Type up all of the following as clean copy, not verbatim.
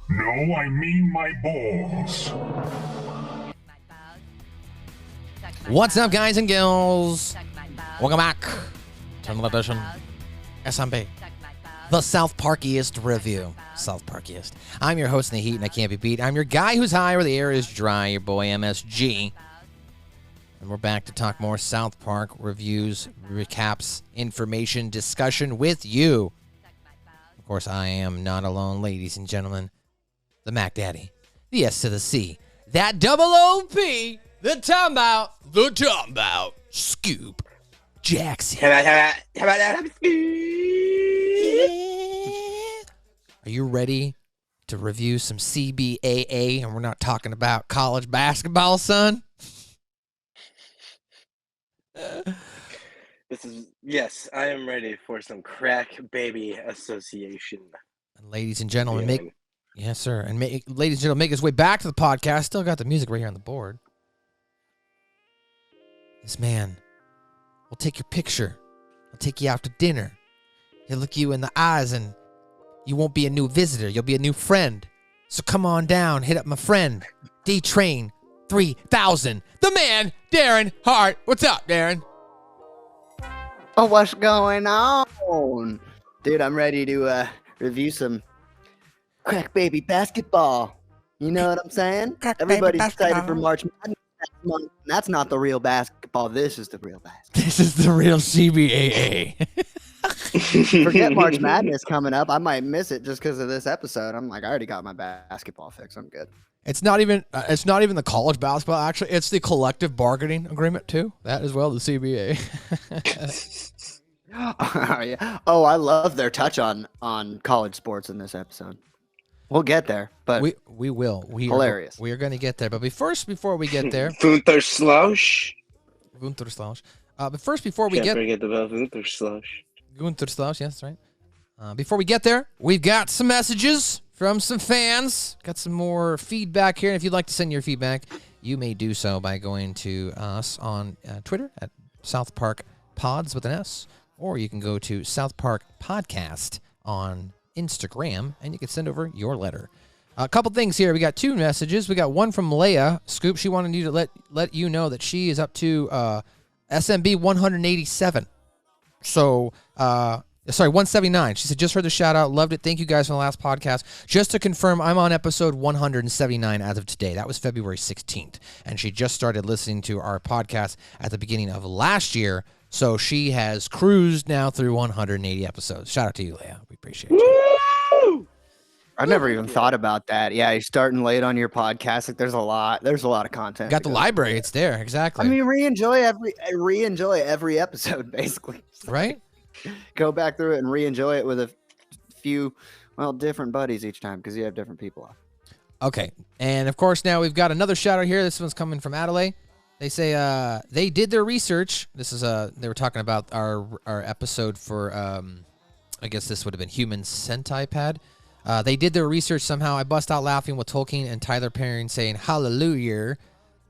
No, I mean my balls. What's up, guys and gals? Welcome back to another edition SMP, the South Parkiest review. South Parkiest. I'm your host in the heat, and I can't be beat. I'm your guy who's high where the air is dry, your boy MSG. And we're back to talk more South Park reviews, recaps, information, discussion with you. Of course, I am not alone, ladies and gentlemen. The Mac Daddy, the S to the C, that double O-P, the Tombout, Scoop Jackson. How about that? Are you ready to review some CBAA? And we're not talking about college basketball, son. Yes, I am ready for some crack baby association. And ladies and gentlemen, yes, sir. And ladies and gentlemen, make his way back to the podcast. Still got the music right here on the board. This man will take your picture. He'll take you out to dinner. He'll look you in the eyes, and you won't be a new visitor. You'll be a new friend. So come on down. Hit up my friend, D-Train 3000. The man, Darren Hart. What's up, Darren? Oh, what's going on? Dude, I'm ready to review some crack baby basketball. You know what I'm saying? Everybody's excited for March Madness next month. That's not the real basketball. This is the real basketball. This is the real CBAA. Forget March Madness coming up. I might miss it just because of this episode. I'm like, I already got my basketball fix. I'm good. It's not even the college basketball, actually. It's the collective bargaining agreement, too. That as well, the CBA. Oh, yeah. Oh, I love their touch on college sports in this episode. We'll get there, but we will. Hilarious. We are going to get there. But before we get there... Gunther Slush. But first, before we Can't forget about Gunther Slush. Gunther Slush, yes, that's right. Before we get there, we've got some messages from some fans. Got some more feedback here. And if you'd like to send your feedback, you may do so by going to us on Twitter at SouthParkPods with an S, or you can go to SouthParkPodcast on Instagram, and you can send over your letter. A couple things here. We got two messages. We got one from Leia. Scoop, she wanted you to let you know that she is up to SMB 187. So, 179. She said, just heard the shout out. Loved it. Thank you guys for the last podcast. Just to confirm, I'm on episode 179 as of today. That was February 16th. And she just started listening to our podcast at the beginning of last year. So she has cruised now through 180 episodes. Shout out to you, Leia. We appreciate you. Woo! I never even thought about that. Yeah, you're starting late on your podcast. Like, there's a lot of content. Got the library. It's there. Exactly. I mean, re-enjoy every episode, basically. Right? Go back through it and re-enjoy it with a few, different buddies each time because you have different people on. Okay. And, of course, now we've got another shout-out here. This one's coming from Adelaide. They say they did their research. This is they were talking about our episode for, I guess this would have been Human Centipede. They did their research somehow. I bust out laughing with Tolkien and Tyler Perry saying, hallelujah.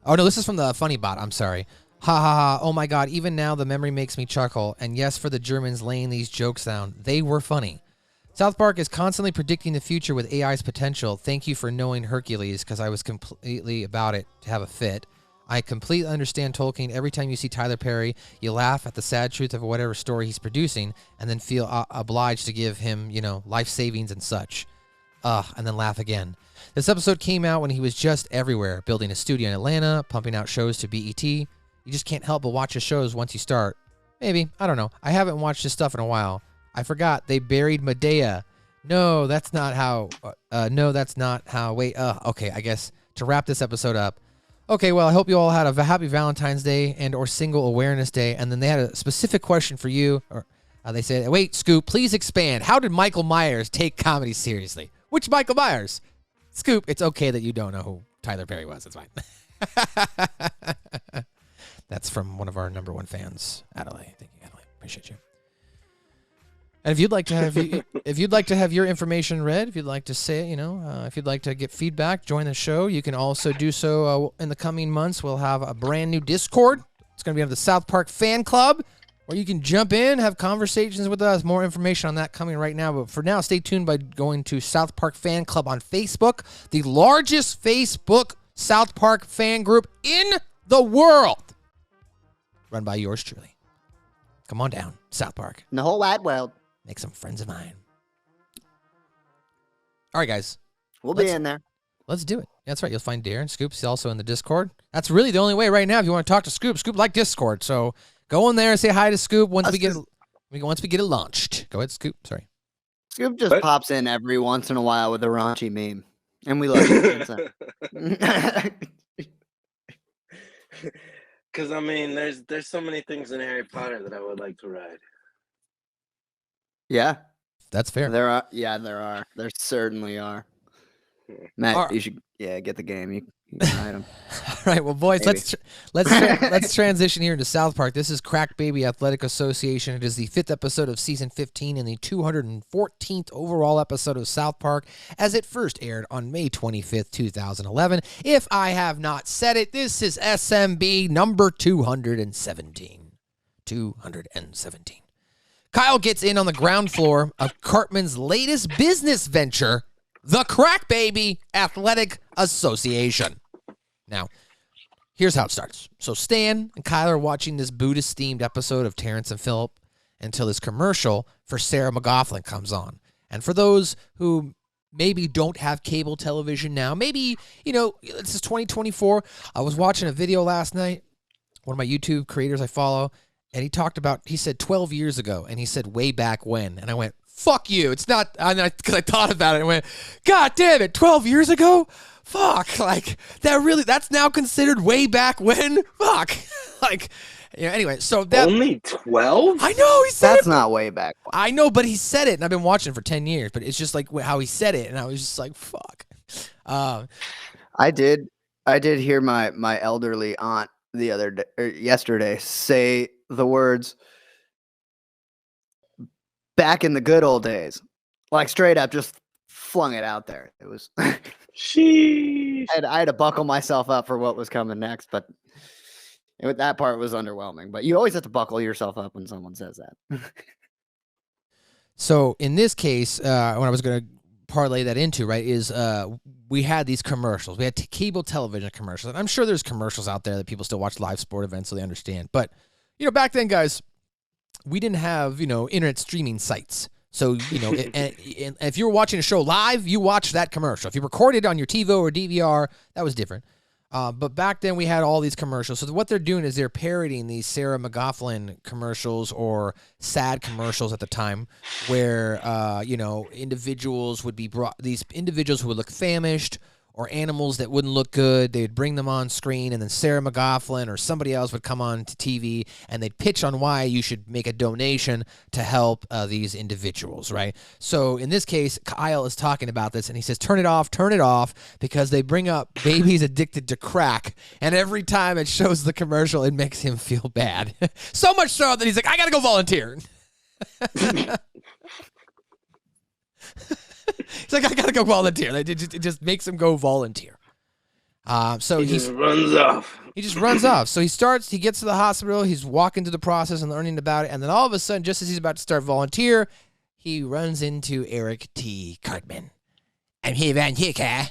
Oh, no, this is from the Funny Bot. I'm sorry. Ha ha ha. Oh, my God. Even now, the memory makes me chuckle. And yes, for the Germans laying these jokes down, they were funny. South Park is constantly predicting the future with AI's potential. Thank you for knowing Hercules, because I was completely about it to have a fit. I completely understand Tolkien. Every time you see Tyler Perry, you laugh at the sad truth of whatever story he's producing and then feel obliged to give him, life savings and such. And then laugh again. This episode came out when he was just everywhere, building a studio in Atlanta, pumping out shows to BET. You just can't help but watch his shows once you start. Maybe. I don't know. I haven't watched his stuff in a while. I forgot they buried Medea. No, that's not how. Wait. Okay, I guess to wrap this episode up. Okay, well, I hope you all had a happy Valentine's Day and or Single Awareness Day. And then they had a specific question for you. Or they said, wait, Scoop, please expand. How did Michael Myers take comedy seriously? Which Michael Myers? Scoop, it's okay that you don't know who Tyler Perry was. It's fine. That's from one of our number one fans, Adelaide. Thank you, Adelaide. Appreciate you. And if you'd like to have your information read, if you'd like to say it, if you'd like to get feedback, join the show. You can also do so in the coming months. We'll have a brand new Discord. It's going to be on the South Park Fan Club. where you can jump in, have conversations with us. More information on that coming right now. But for now, stay tuned by going to South Park Fan Club on Facebook, the largest Facebook South Park fan group in the world, run by yours truly. Come on down, South Park. In the whole wide world. Make some friends of mine. All right, guys. We'll be in there. Let's do it. That's right. You'll find Darren. Scoop's also in the Discord. That's really the only way right now if you want to talk to Scoop. Scoop like Discord. So go in there and say hi to Scoop once we get it launched. Go ahead, Scoop. Sorry. Scoop just pops in every once in a while with a raunchy meme. And we love it. Because, I mean, there's so many things in Harry Potter that I would like to ride. Yeah. That's fair. There are. Yeah, there are. There certainly are. Matt, you should get the game. You can ride them. All right, well, boys, Maybe. let's transition here into South Park. This is Crack Baby Athletic Association. It is the 5th episode of season 15 and the 214th overall episode of South Park, as it first aired on May 25th, 2011. If I have not said it, this is SMB number 217. 217. Kyle gets in on the ground floor of Cartman's latest business venture, the Crack Baby Athletic Association. Now, here's how it starts. So Stan and Kyle are watching this Buddhist-themed episode of Terrence and Phillip until this commercial for Sarah McLaughlin comes on. And for those who maybe don't have cable television now, maybe, this is 2024. I was watching a video last night, one of my YouTube creators I follow, and he said 12 years ago, and he said way back when. And I went, fuck you. It's not, because I thought about it and went, God damn it, 12 years ago? Fuck. Like, that's now considered way back when? Fuck. Anyway, so that. Only 12? I know, he said That's it. not way back. I know, but he said it, and I've been watching for 10 years, but it's just like how he said it, and I was just like, fuck. I did hear my elderly aunt the other day, or yesterday, say the words "back in the good old days," like straight up, just flung it out there. It was. Sheesh. I had to buckle myself up for what was coming next, but that part was underwhelming. But you always have to buckle yourself up when someone says that. So in this case, what I was going to parlay that into, right, is we had these commercials. We had cable television commercials. And I'm sure there's commercials out there that people still watch live sport events so they understand. But, back then, guys, we didn't have, internet streaming sites. So, if you were watching a show live, you watched that commercial. If you recorded on your TiVo or DVR, that was different. But back then we had all these commercials. So what they're doing is they're parodying these Sarah McLaughlin commercials or sad commercials at the time where, individuals would be brought, these individuals who would look famished or animals that wouldn't look good. They'd bring them on screen, and then Sarah McLaughlin or somebody else would come on to TV, and they'd pitch on why you should make a donation to help these individuals, right? So in this case, Kyle is talking about this, and he says, turn it off, because they bring up babies addicted to crack, and every time it shows the commercial, it makes him feel bad. So much so that he's like, I got to go volunteer. He's like, I gotta go volunteer. It just makes him go volunteer. So he just runs off. He just runs off. So he gets to the hospital. He's walking through the process and learning about it. And then all of a sudden, just as he's about to start volunteer, he runs into Eric T. Cartman. I'm here, Van Hicker.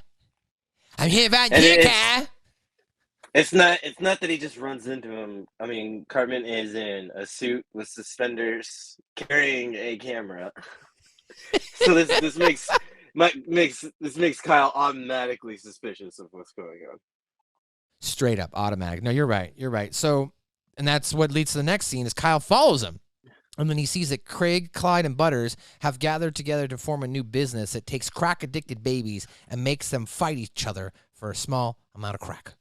It's not that he just runs into him. I mean, Cartman is in a suit with suspenders, carrying a camera. So this makes Kyle automatically suspicious of what's going on. Straight up automatic. No, you're right. So, and that's what leads to the next scene is Kyle follows him. And then he sees that Craig, Clyde, and Butters have gathered together to form a new business that takes crack-addicted babies and makes them fight each other for a small amount of crack.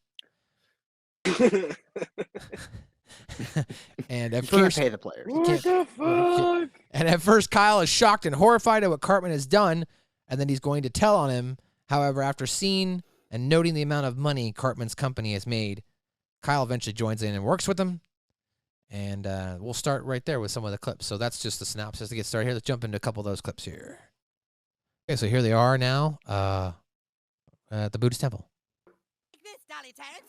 And at first, pay the players. What the fuck? And at first, Kyle is shocked and horrified at what Cartman has done, and then he's going to tell on him. However, after seeing and noting the amount of money Cartman's company has made, Kyle eventually joins in and works with them. And we'll start right there with some of the clips. So that's just the synopsis to get started here. Let's jump into a couple of those clips here. Okay, so here they are now at the Buddhist temple. This, Dolly Terrence.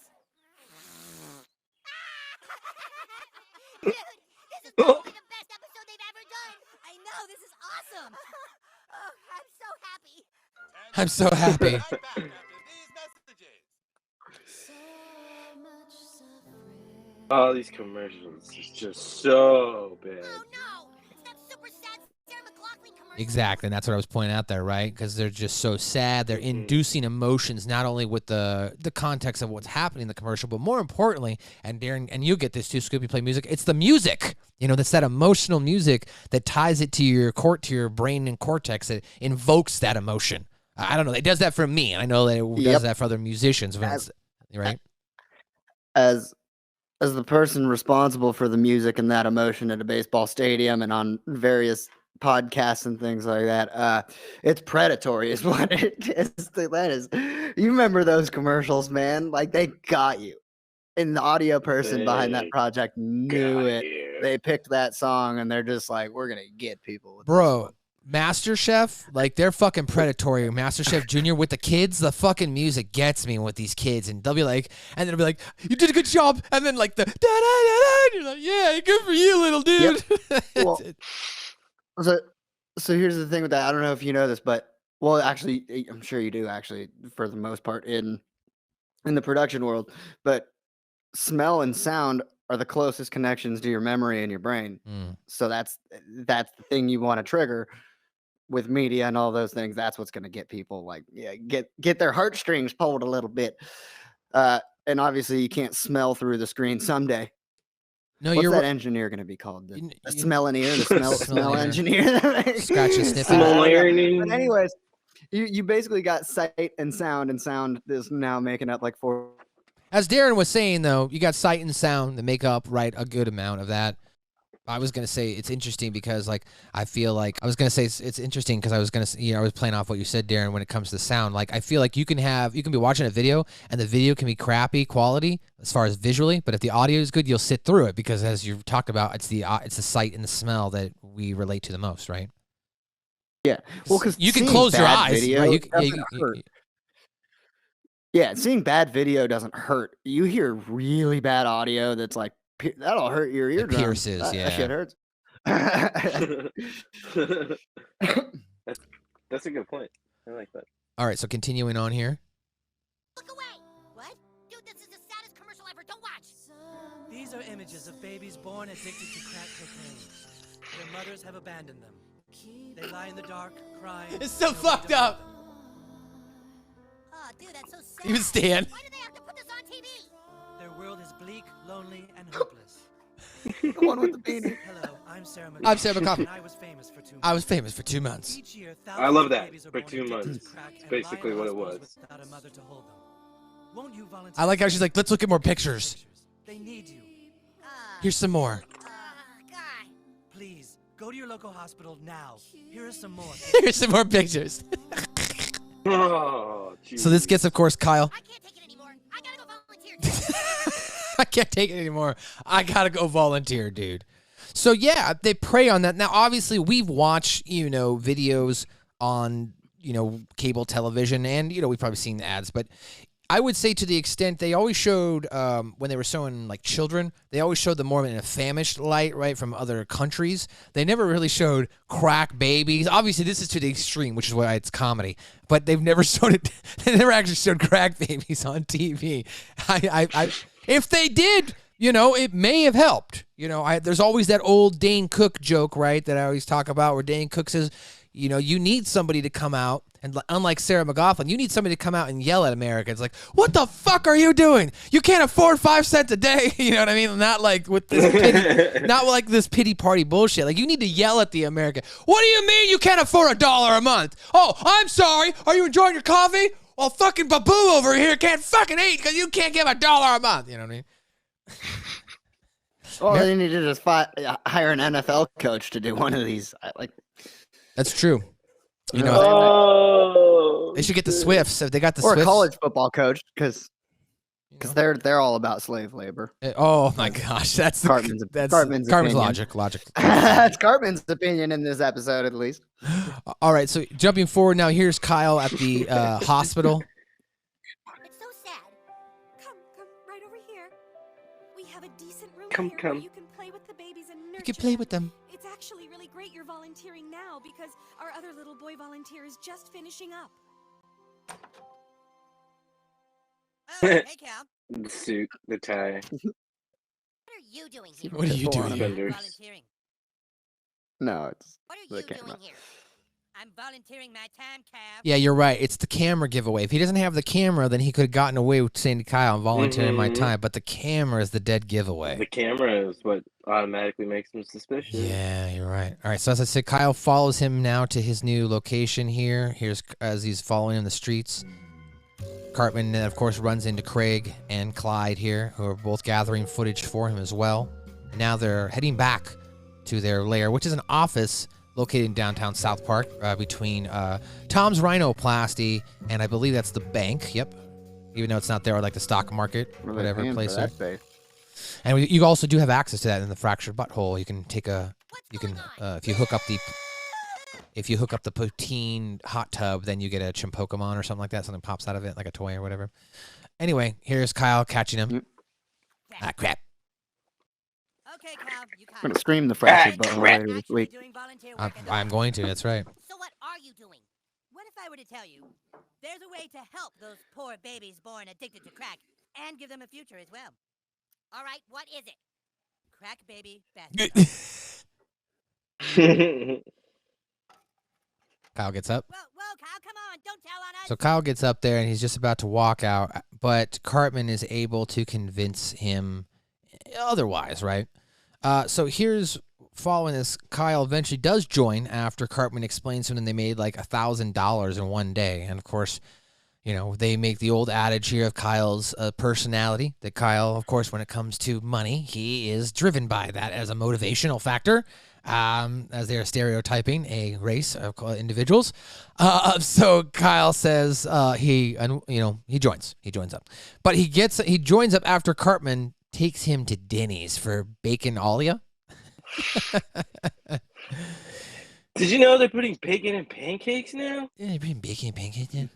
Dude, this is the best episode they've ever done. I know, this is awesome. Oh, I'm so happy. I'm so happy. Right back after these messages. All these commercials is just so bad. Oh no, it's that super sad Sarah McLaughlin commercial. Exactly, and that's what I was pointing out there, right? Because they're just so sad. They're inducing emotions, not only with the context of what's happening in the commercial, but more importantly, and Darren, and you get this too, Scoop, you play music, it's the music. You know, that's that emotional music that ties it to your brain and cortex. That invokes that emotion. I don't know. It does that for me, and I know that it does that for other musicians. Right? As the person responsible for the music and that emotion at a baseball stadium and on various podcasts and things like that, it's predatory is what it is. That is, you remember those commercials, man? Like, they got you. And the audio person behind that project knew it. They picked that song and they're just like, we're gonna get people with Bro, MasterChef, like, they're fucking predatory. MasterChef Junior with the kids, the fucking music gets me with these kids, and they'll be like, and they'll be like, you did a good job, and then like the da da da da, you're like, yeah, good for you, little dude. Yep. Well, so here's the thing with that. I don't know if you know this, but well, actually, I'm sure you do. Actually, for the most part, in the production world, but smell and sound are the closest connections to your memory and your brain. So that's the thing you want to trigger with media and all those things. That's what's going to get people like, get their heartstrings pulled a little bit. And obviously you can't smell through the screen someday. No, What's you're that right. engineer going to be called? The You- smellineer, the smell engineer. Scratch and sniff. But anyways, you basically got sight and sound is now making up like 4. As Darren was saying, though, you got sight and sound that make up, right, a good amount of that. I was going to say it's interesting because, like, I feel like I was going to say it's interesting because I was going to, I was playing off what you said, Darren, when it comes to sound. Like, I feel like you can be watching a video and the video can be crappy quality as far as visually, but if the audio is good, you'll sit through it because, as you've talked about, it's the sight and the smell that we relate to the most, right? Yeah. Well, because you can close your eyes. Right? Yeah, seeing bad video doesn't hurt. You hear really bad audio that's like, that'll hurt your eardrum. Pierces, That shit hurts. That's a good point. I like that. All right, so continuing on here. Look away. What? Dude, this is the saddest commercial ever. Don't watch. These are images of babies born addicted to crack cocaine. Their mothers have abandoned them. They lie in the dark, crying. It's so nobody fucked to hold up. them. Oh, dude, that's so sad. Even Stan. Why do they have to put this on TV? Their world is bleak, lonely, and hopeless. The one with the beanie. Hello, I'm Sarah McLaughlin. I'm Sarah McLaughlin. And I was famous for 2 months. I was famous for 2 months. Each year, I love thousands of that. babies are For born 2 addicted to months. crack It's and basically lie in what it hospitals was. without a mother to hold them. Won't you volunteer? I like how she's like, let's look at more pictures. They need you. Here's some more. God. Please, go to your local hospital now. Here are some more. Here's some more pictures. Oh, So this gets, of course, Kyle. I can't take it anymore. I gotta go volunteer. I can't take it anymore. I gotta go volunteer, dude. So yeah, they prey on that. Now, obviously, we've watched, videos on, cable television, and, we've probably seen the ads, but I would say to the extent they always showed, when they were showing, like, children, they always showed them more in a famished light, right, from other countries. They never really showed crack babies. Obviously, this is to the extreme, which is why it's comedy. But they've never showed it. They never actually showed crack babies on TV. If they did, it may have helped. There's always that old Dane Cook joke, right, that I always talk about, where Dane Cook says, you need somebody to come out, and unlike Sarah McLaughlin, you need somebody to come out and yell at America. It's like, what the fuck are you doing? You can't afford 5 cents a day. You know what I mean? Not like with this pity, not like this pity party bullshit. Like, you need to yell at the American. What do you mean you can't afford $1 a month? Oh, I'm sorry. Are you enjoying your coffee? Well, fucking Babu over here can't fucking eat because you can't give $1 a month. You know what I mean? Well, they need to just hire an NFL coach to do one of these. That's true. They should get the Swifts if they got the or Swifts. a college football coach, because they're all about slave labor. Oh my gosh, that's Cartman's Cartman's opinion. logic. That's Cartman's opinion in this episode, at least. All right, so jumping forward now, here's Kyle at the hospital. It's so sad. Come right over here. We have a decent room Come, here come. where you can play with the babies and nurture could play with them. It's actually really great you're volunteering now because our other little boy volunteer is just finishing up. Oh, hey, Cal. The suit, the tie. What are you doing here? What are you doing here? Suspenders. Volunteering. No, it's What are the you camera. doing here? I'm volunteering my time, Cal. Yeah, you're right. It's the camera giveaway. If he doesn't have the camera, then he could have gotten away with saying to Kyle, I'm volunteering my Mhm. time. But the camera is the dead giveaway. The camera is what automatically makes him suspicious. Yeah, you're right. All right, so as I said, Kyle follows him now to his new location here. Here's as he's following in the streets. Cartman, of course, runs into Craig and Clyde here, who are both gathering footage for him as well. And now they're heading back to their lair, which is an office located in downtown South Park between Tom's Rhinoplasty and I believe that's the bank. Yep. Even though it's not there, or like the stock market, Where they whatever paying for place that there. space? And you also do have access to that in the fractured butthole. You can take What's going on? if you hook up the poutine hot tub, then you get a Chimpokemon or something like that. Something pops out of it, like a toy or whatever. Anyway, here's Kyle catching him. Ah, crap. Okay, Cal, you I'm gonna stream the fractured crap. butthole later this Actually week. doing volunteer work at the I'm going to. That's right. So what are you doing? What if I were to tell you there's a way to help those poor babies born addicted to crack and give them a future as well? All right, what is it? Crack baby basketball. Kyle gets up. Whoa, Kyle, come on, don't tell on us. So Kyle gets up there and he's just about to walk out, but Cartman is able to convince him otherwise, right? So here's following this, Kyle eventually does join after Cartman explains to him that they made like $1,000 in one day. And of course, you know, they make the old adage here of Kyle's personality, that Kyle, of course, when it comes to money, he is driven by that as a motivational factor. As they are stereotyping a race of individuals. So Kyle says he joins up, but he joins up after Cartman takes him to Denny's for bacon alia. Did you know they're putting bacon in pancakes now? Yeah, you're putting bacon in pancakes in.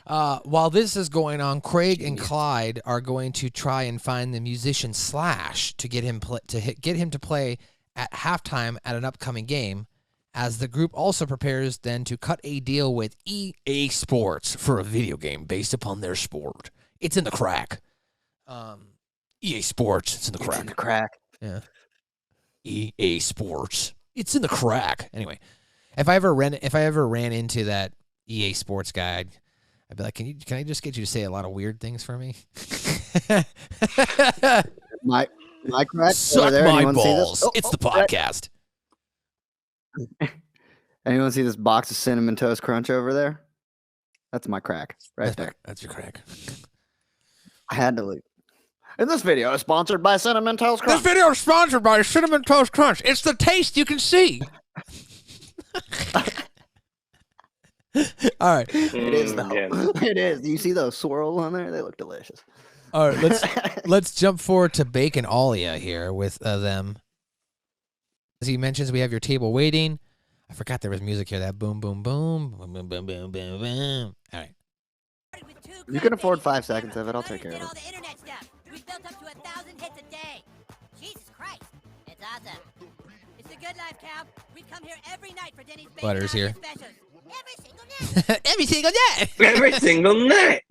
While this is going on, Craig and Clyde are going to try and find the musician Slash to get him to play at halftime at an upcoming game, as the group also prepares then to cut a deal with EA Sports for a video game based upon their sport. It's in the crack. EA Sports, it's in the crack. It's in the crack. Yeah. EA Sports, it's in the crack. Anyway, if I ever ran into that EA Sports guy, I'd be like, can I just get you to say a lot of weird things for me? My crack. Suck over there. my Anyone see this? balls. It's the podcast. Anyone see this box of Cinnamon Toast Crunch over there? That's my crack right there. That's your crack. I had to leave. And this video is sponsored by Cinnamon Toast Crunch. This video is sponsored by Cinnamon Toast Crunch. It's the taste you can see. All right. It is though. Yeah. It is. Do you see those swirls on there? They look delicious. All right, let's jump forward to Bacon Alia here with them. As he mentions, we have your table waiting. I forgot there was music here. That boom, boom, boom, boom, boom, boom, boom, boom, boom. All right. You can afford 5 seconds of it. I'll take care of it. All the internet stuff. We've built up to 1,000 hits a day. Jesus Christ, it's awesome. It's a good life, Cal. We come here every night for Denny's bacon Butter's alia here. specials. Every single night. Every single day. Every single night.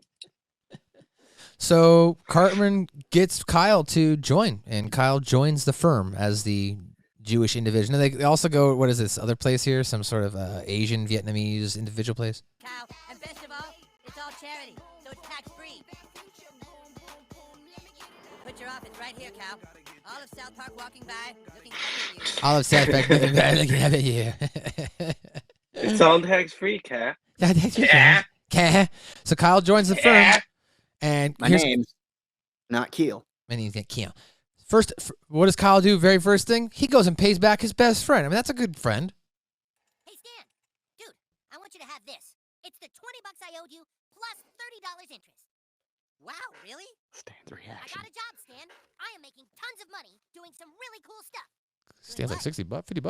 So Cartman gets Kyle to join, and Kyle joins the firm as the Jewish individual. And they also go, what is this other place here? Some sort of Asian, Vietnamese individual place? Cal, and best of all, it's all charity, so it's tax-free. Put your office right here, Cal. All of South Park walking by, looking up at you. All of South Park looking at you. It's all tax-free, Cat. Yeah. So Kyle joins the firm. And My here's name's not Keel. my name's Keel. First, what does Kyle do? Very first thing, he goes and pays back his best friend. I mean, that's a good friend. Hey, Stan. Dude, I want you to have this. It's the $20 I owed you plus $30 interest. Wow, really? Stan's I reaction. got a job, Stan. I am making tons of money doing some really cool stuff. Stands like $60, $50.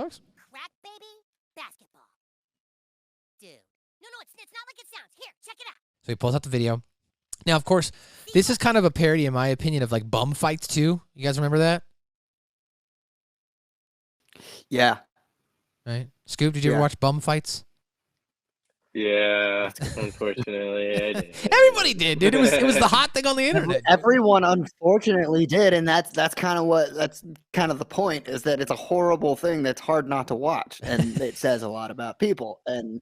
Crack baby basketball. Dude. No, it's not like it sounds. Here, check it out. So he pulls out the video. Now, of course, this is kind of a parody, in my opinion, of like bum fights too. You guys remember that? Yeah. right? Scoop, did you ever Yeah. watch bum fights? Yeah, unfortunately, I did. Everybody did, dude. It was the hot thing on the internet. Everyone unfortunately did, and that's kind of the point, is that it's a horrible thing that's hard not to watch, and it says a lot about people. And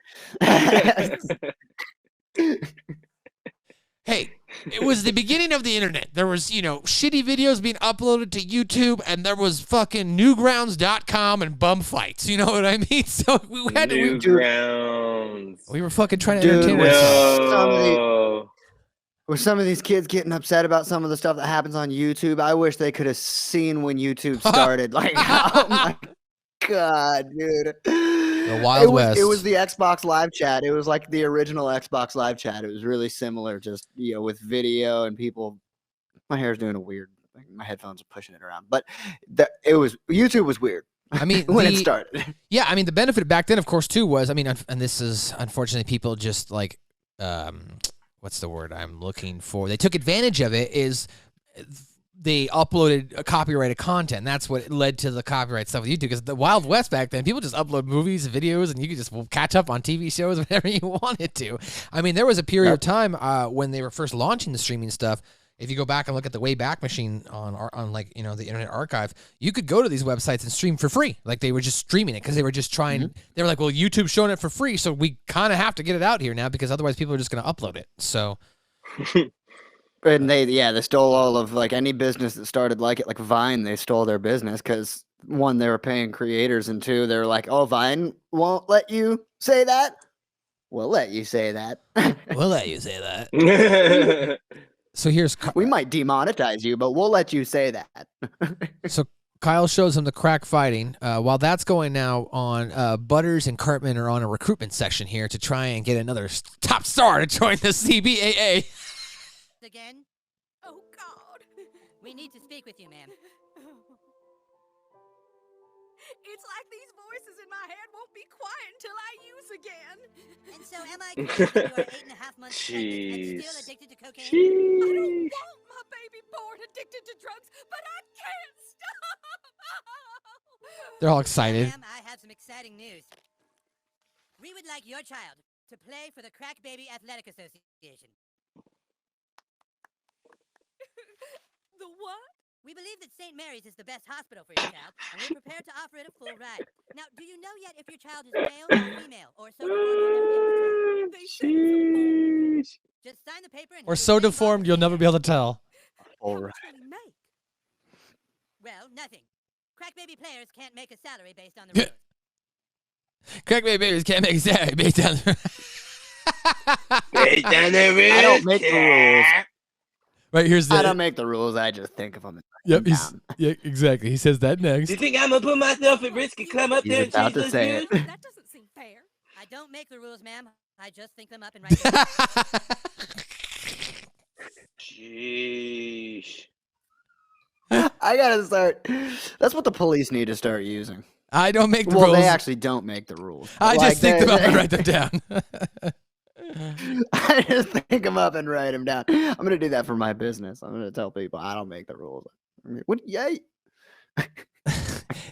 Hey, it was the beginning of the internet. There was, shitty videos being uploaded to YouTube, and there was fucking newgrounds.com and bum fights. You know what I mean? So we had Newgrounds. we were fucking trying to Dude, entertain with ourselves. some of these kids getting upset about some of the stuff that happens on YouTube, I wish they could have seen when YouTube started. Like, oh my god, dude. The Wild West. It was the Xbox Live chat. It was like the original Xbox Live chat. It was really similar, just with video and people. My hair's doing a weird. My headphones are pushing it around, but YouTube was weird. I mean, when it started. Yeah, I mean, the benefit back then, of course, too, was, I mean, and this is unfortunately people just like, what's the word I'm looking for? They took advantage of it. Is they uploaded copyrighted content. That's what led to the copyright stuff with YouTube. Because the Wild West back then, people just upload movies, videos, and you could just catch up on TV shows whenever you wanted to. I mean, there was a period of time when they were first launching the streaming stuff. If you go back and look at the Wayback Machine on like, the Internet Archive, you could go to these websites and stream for free. Like, they were just streaming it because they were just trying. They were like, well, YouTube's showing it for free, so we kind of have to get it out here now because otherwise people are just going to upload it. So. And they stole all of, like, any business that started like it, like Vine. They stole their business because, one, they were paying creators, and two, they were like, oh, Vine won't let you say that. We'll let you say that. We'll let you say that. So here's we might demonetize you, but we'll let you say that. So Kyle shows him the crack fighting. While that's going now on, Butters and Cartman are on a recruitment session here to try and get another top star to join the CBAA. Again? Oh, God. We need to speak with you, ma'am. It's like these voices in my head won't be quiet until I use again. And so am I correct that you are 8.5 months pregnant and still addicted to cocaine? I don't want my baby born addicted to drugs, but I can't stop. They're all excited. Ma'am, I have some exciting news. We would like your child to play for the Crack Baby Athletic Association. The what? We believe that St. Mary's is the best hospital for your child, and we're prepared to offer it a full ride. Now, do you know yet if your child is male or female, or so deformed Just sign the paper and Or so deformed you'll never be able to tell. All right. Well, nothing. Crack Baby players can't make a salary based on the rules. Crack babies can't make a salary based on the I don't make the rules. Right, here's the. I don't make the rules. I just think of them. Yep, yeah, exactly. He says that next. Do you think I'm gonna put myself at risk and come up there and about change to those say news? it. That doesn't seem fair. I don't make the rules, ma'am. I just think them up and write them down. Sheesh. I gotta start. That's what the police need to start using. I don't make the Well, rules. they actually don't make the rules. I Like, just think them up and write them down. I just think them up and write them down. I'm gonna do that for my business. I'm gonna tell people I don't make the rules. What? Yay!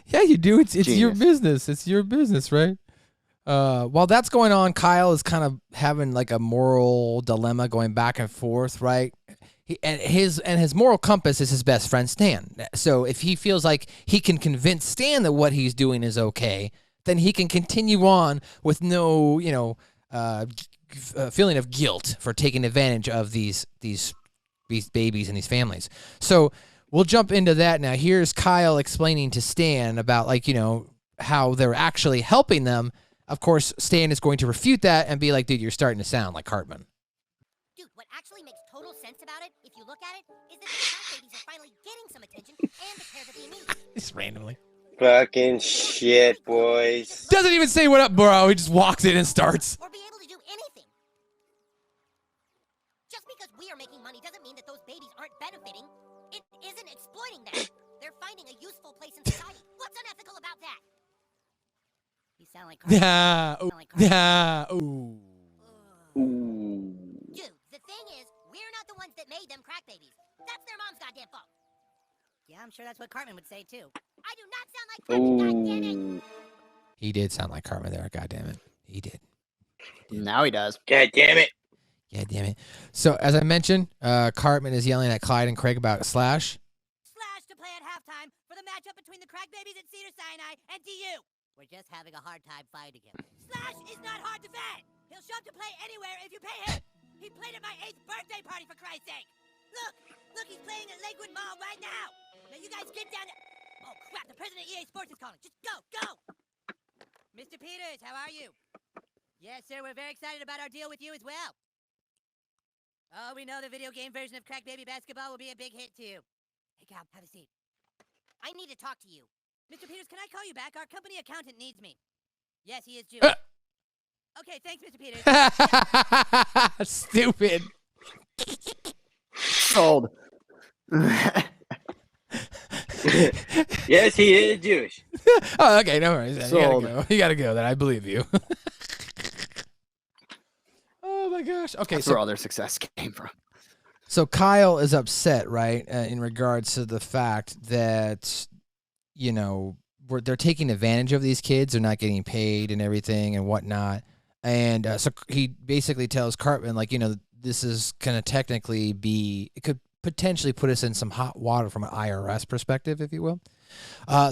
Yeah, you do. It's your Genius. business. It's your business, right? While that's going on, Kyle is kind of having like a moral dilemma going back and forth, right? His moral compass is his best friend Stan. So if he feels like he can convince Stan that what he's doing is okay, then he can continue on with no, feeling of guilt for taking advantage of these babies and these families. So we'll jump into that now. Here's Kyle explaining to Stan about how they're actually helping them. Of course, Stan is going to refute that and be like, dude, you're starting to sound like Cartman. Dude, what actually makes total sense about it, if you look at it, is that the crack babies are finally getting some attention and the care that they need. Just randomly. Fucking shit, boys. Doesn't even say what up, bro. He just walks in and starts. Or be able to do anything. Just because we are making money doesn't mean that those babies aren't benefiting. It isn't exploiting them. They're finding a useful place in society. What's unethical about that? You sound like Cartman. Yeah. You sound like Cartman. Yeah. Ooh. Dude, the thing is, we're not the ones that made them crack babies. That's their mom's goddamn fault. Yeah, I'm sure that's what Cartman would say too. I do not sound like Cartman, goddammit! Oh, He did sound like Cartman there. God damn it. He did. Now he does. God damn it. Yeah, damn it. So as I mentioned, Cartman is yelling at Clyde and Craig about Slash. Slash to play at halftime for the matchup between the crack babies at Cedar Sinai and DU. We're just having a hard time finding him. Slash is not hard to find. He'll show up to play anywhere if you pay him. He played at my 8th birthday party, for Christ's sake. Look, he's playing at Lakewood Mall right now. Now you guys get down there. Oh, crap, the president of EA Sports is calling. Just go. Mr. Peters, how are you? Yes, sir, we're very excited about our deal with you as well. Oh, we know the video game version of Crack Baby Basketball will be a big hit, too. Hey, Cal, have a seat. I need to talk to you. Mr. Peters, can I call you back? Our company accountant needs me. Yes, he is Jewish. Okay, thanks, Mr. Peters. Stupid. Sold. Yes, he is Jewish. Oh, okay, no worries. Sold. You gotta go then. I believe you. Oh my gosh. Okay, That's so where all their success came from. So Kyle is upset, right, in regards to the fact that, you know, they're taking advantage of these kids. They're not getting paid and everything and whatnot. And so he basically tells Cartman, like, you know, this is going to technically be, it could potentially put us in some hot water from an IRS perspective, if you will.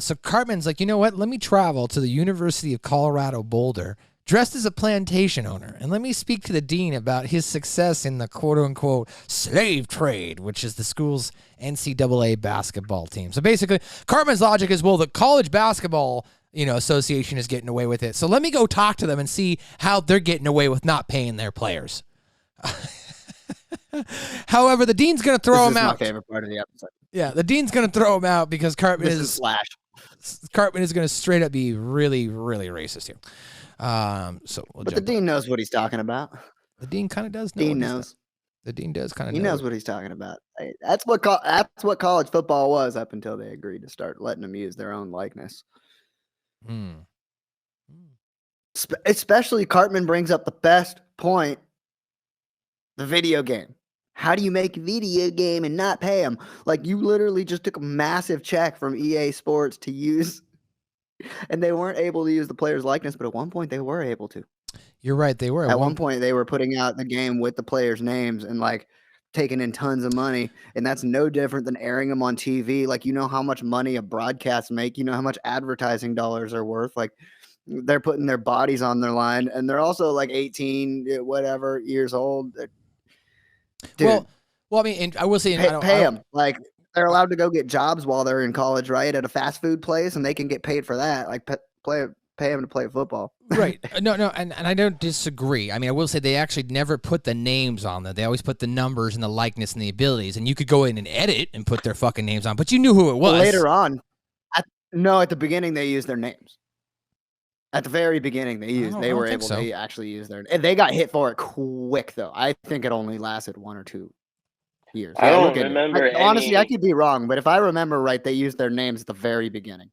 So Cartman's like, you know what? Let me travel to the University of Colorado Boulder dressed as a plantation owner, and let me speak to the dean about his success in the quote-unquote slave trade, which is the school's NCAA basketball team. So basically, Cartman's logic is, well, the college basketball, you know, association is getting away with it, so let me go talk to them and see how they're getting away with not paying their players. However, the dean's going to throw him out. This is my favorite part of the episode. Yeah, the dean's going to throw him out because Cartman This is Slash. Cartman is going to straight up be really, really racist here. But the dean knows what he's talking about. The dean kind of does know. Dean knows. The dean does kind of He know. knows what he's talking about. Hey, that's what college football was up until they agreed to start letting them use their own likeness. Especially Cartman brings up the best point. The video game. How do you make a video game and not pay them? Like, you literally just took a massive check from EA Sports to use, and they weren't able to use the player's likeness, but at one point they were able to. You're right, they were. At one point they were putting out the game with the players' names and like taking in tons of money, and that's no different than airing them on TV. Like, you know how much money a broadcast make, you know how much advertising dollars are worth. Like, they're putting their bodies on their line, and they're also like 18 whatever years old. Dude, well, I mean, and I will say, pay them. Like, they're allowed to go get jobs while they're in college, right? At a fast food place, and they can get paid for that. Like, pay them to play football. Right. No, and I don't disagree. I mean, I will say they actually never put the names on them. They always put the numbers and the likeness and the abilities, and you could go in and edit and put their fucking names on, but you knew who it was. Later on, at the beginning, they used their names. At the very beginning, they were able to actually use their. And they got hit for it quick, though. I think it only lasted 1 or 2 years. I don't remember. Honestly, I could be wrong, but if I remember right, they used their names at the very beginning.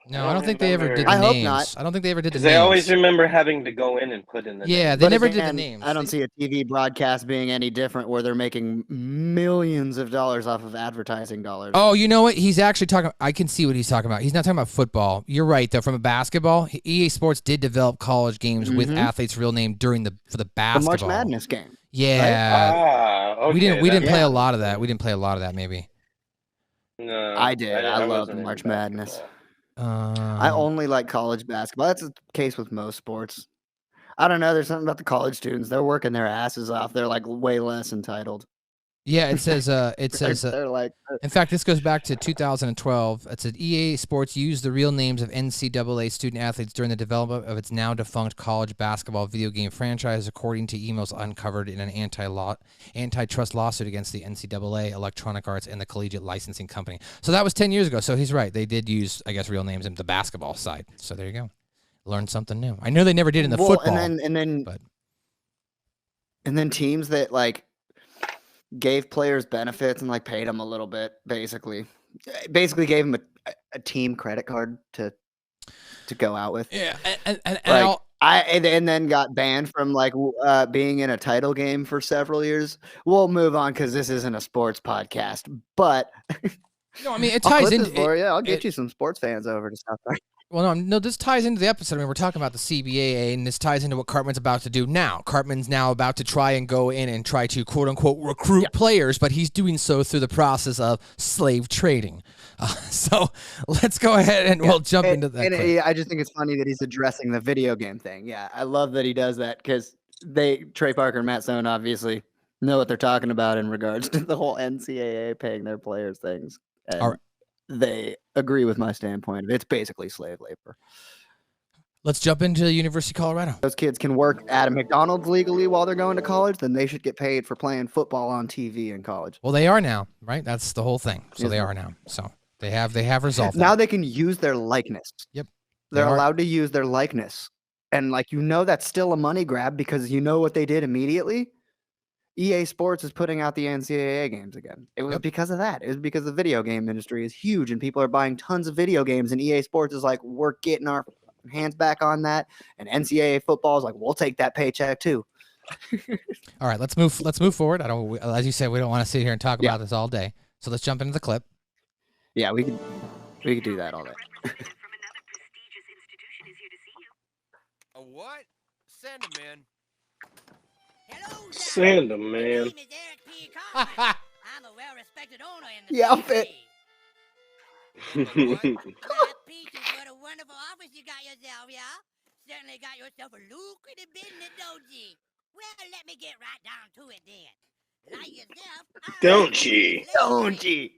I don't think they ever did the I names. hope not. I don't think they ever did the names. Because I always remember having to go in and put in the names. They never did the names. I don't see a TV broadcast being any different where they're making millions of dollars off of advertising dollars. Oh, you know what? He's actually talking. I can see what he's talking about. He's not talking about football. You're right, though. From a basketball, EA Sports did develop college games with athletes' real name for the basketball. The March Madness game. Yeah. Right? Okay, we didn't play a lot of that. We didn't play a lot of that, maybe. No, I did. I love wasn't March into Madness. basketball. I only like college basketball. That's the case with most sports. I don't know. There's something about the college students. They're working their asses off. They're like way less entitled. Yeah, it says. They're like. In fact, this goes back to 2012. It said EA Sports used the real names of NCAA student athletes during the development of its now defunct college basketball video game franchise, according to emails uncovered in an antitrust lawsuit against the NCAA, Electronic Arts, and the Collegiate Licensing Company. So that was 10 years ago. So he's right. They did use, I guess, real names in the basketball side. So there you go. Learned something new. I know they never did in the football. And then teams that like gave players benefits and like paid them a little bit, basically gave them a team credit card to go out with. Yeah, and like, And then got banned from being in a title game for several years. We'll move on because this isn't a sports podcast. But No, I mean it I'll ties clip into this for you. I'll it- get you some sports fans over to South Park. Well, no, this ties into the episode. I mean, we're talking about the CBAA, and this ties into what Cartman's about to do now. Cartman's now about to try and go in and try to, quote-unquote, recruit players, but he's doing so through the process of slave trading. So let's go ahead and we'll jump into that. And I just think it's funny that he's addressing the video game thing. Yeah, I love that he does that because Trey Parker and Matt Stone obviously know what they're talking about in regards to the whole NCAA paying their players things. And All right. they agree with my standpoint. It's basically slave labor. Let's jump into the University of Colorado. Those kids can work at a McDonald's legally while they're going to college, then they should get paid for playing football on TV in college. Well, they are now, right? That's the whole thing. So they are now. So they have resolved Now that. they can use their likeness. Yep. They're They are. allowed to use their likeness. And that's still a money grab because you know what they did immediately? EA Sports is putting out the NCAA games again. It was because of that. It was because the video game industry is huge and people are buying tons of video games, and EA Sports is like, we're getting our hands back on that. And NCAA football is like, we'll take that paycheck too. All right, let's move forward. As you said, we don't want to sit here and talk about this all day. So let's jump into the clip. Yeah, we could do that all day. A what? Send him in. Hello, Send Darren. him, My man. name is Eric P. Cartman. I'm a well-respected owner in the The outfit. city. That peaches, what a wonderful office you got yourself, yeah? Certainly got yourself a lucrative business, don't you? Well, let me get right down to it then. Like yourself, Don't ye? Don't ye?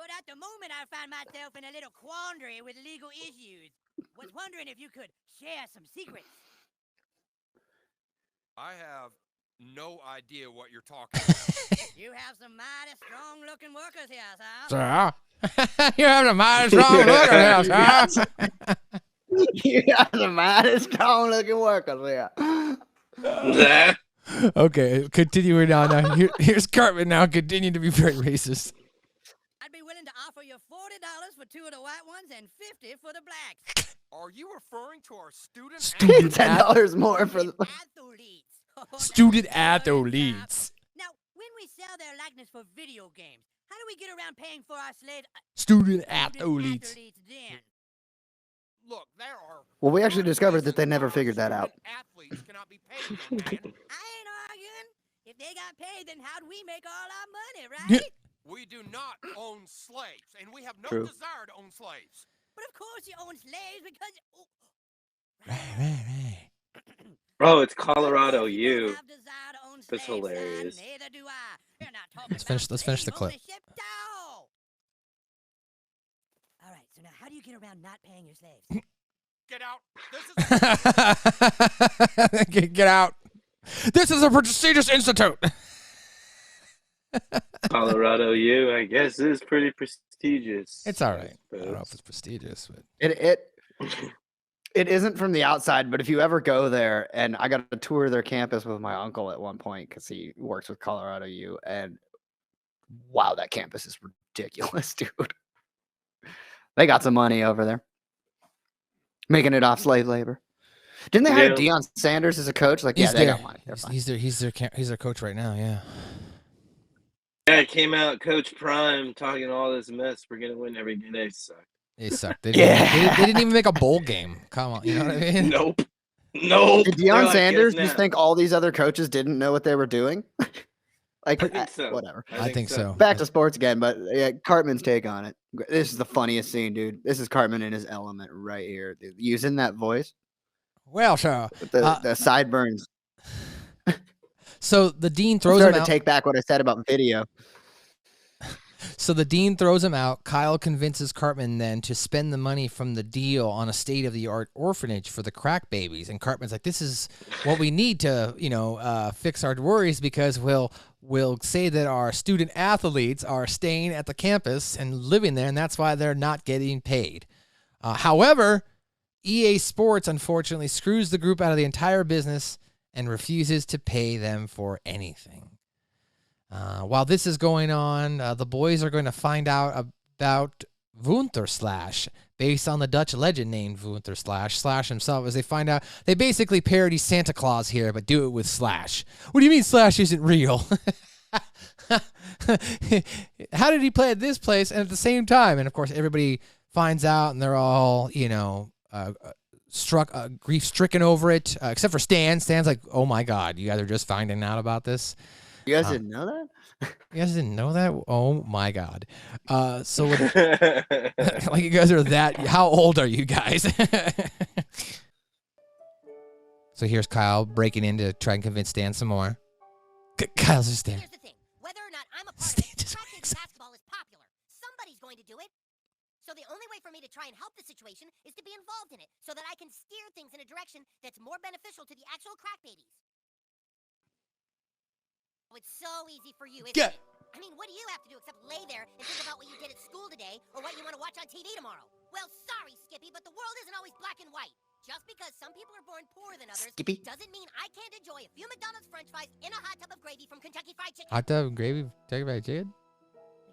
But at the moment, I find myself in a little quandary with legal issues. Was wondering if you could share some secrets. I have no idea what you're talking about. You have some mighty strong-looking workers here, sir. Sir, you have a mighty strong look at us, huh? You got the mighty strong looking workers here. Okay, continuing on. Now, here's Cartman now, continuing to be very racist. I'd be willing to offer you $40 for 2 of the white ones and $50 for the blacks. Are you referring to our students? $10 more for the Athletes. Oh, Student that's good athletes. stuff. Now, when we sell their likeness for video games, how do we get around paying for our slave Student athletes. then? Look, there are. Well, we actually discovered that they never figured that out. Athletes cannot be paid, young man. I ain't arguing. If they got paid, then how'd we make all our money, Yeah. right? We do not own slaves, and we have no True. desire to own slaves. But of course you own slaves because... Oh, Right. Oh, it's Colorado U. Have desire to own That's slaves, son. hilarious. Neither do I. You're not talking Let's finish the about clip. slave ownership, no. All right, so now how do you get around not paying your slaves? Get out. This is. Get out. This is a prestigious institute. Colorado U, I guess, is pretty prestigious. It's all right. I I don't know if suppose. it's prestigious, but It isn't from the outside, but if you ever go there, and I got to tour their campus with my uncle at one point because he works with Colorado U, and wow, that campus is ridiculous, dude. They got some money over there, making it off slave labor. Didn't they hire Yeah. Deion Sanders as a coach? Like, he's yeah, they there. got money. They're fine. He's their coach right now. Yeah. Yeah, it came out Coach Prime talking all this mess. We're gonna win every game. They suck. They sucked. They Yeah. didn't even make a bowl game. Come on, you know what I mean? Nope. Nope. Did They're Deion like, Sanders "Yes, just now." think all these other coaches didn't know what they were doing? Like, I think so. whatever. I think so. Back to sports again, but yeah, Cartman's take on it. This is the funniest scene, dude. This is Cartman in his element right here, dude. Using that voice, Well, sure. with the sideburns. So the dean I'm throws him starting out. to take back what I said about video. So the dean throws him out. Kyle convinces Cartman then to spend the money from the deal on a state-of-the-art orphanage for the crack babies. And Cartman's like, "This is what we need to, fix our worries because we'll say that our student athletes are staying at the campus and living there, and that's why they're not getting paid." However, EA Sports unfortunately screws the group out of the entire business and refuses to pay them for anything. While this is going on, the boys are going to find out about Wunterslash, based on the Dutch legend named Wouter Slash. Slash himself, as they find out, they basically parody Santa Claus here, but do it with Slash. What do you mean Slash isn't real? How did he play at this place and at the same time? And of course, everybody finds out, and they're all, grief-stricken over it, except for Stan. Stan's like, "Oh my God, you guys are just finding out about this? You guys didn't know that? You guys didn't know that? Oh my God!" So, like, you guys are that. How old are you guys? So here's Kyle breaking in to try and convince Stan some more. Kyle's just there. Here's the thing. Whether or not I'm a part of it, crack basketball is popular. Somebody's going to do it. So the only way for me to try and help the situation is to be involved in it, so that I can steer things in a direction that's more beneficial to the actual crack babies. Oh, it's so easy for you, isn't it? I mean, what do you have to do except lay there and think about what you did at school today or what you want to watch on TV tomorrow? Well, sorry, Skippy, but the world isn't always black and white. Just because some people are born poorer than others doesn't mean I can't enjoy a few McDonald's French fries in a hot tub of gravy from Kentucky Fried Chicken. Hot tub of gravy, Kentucky Fried Chicken?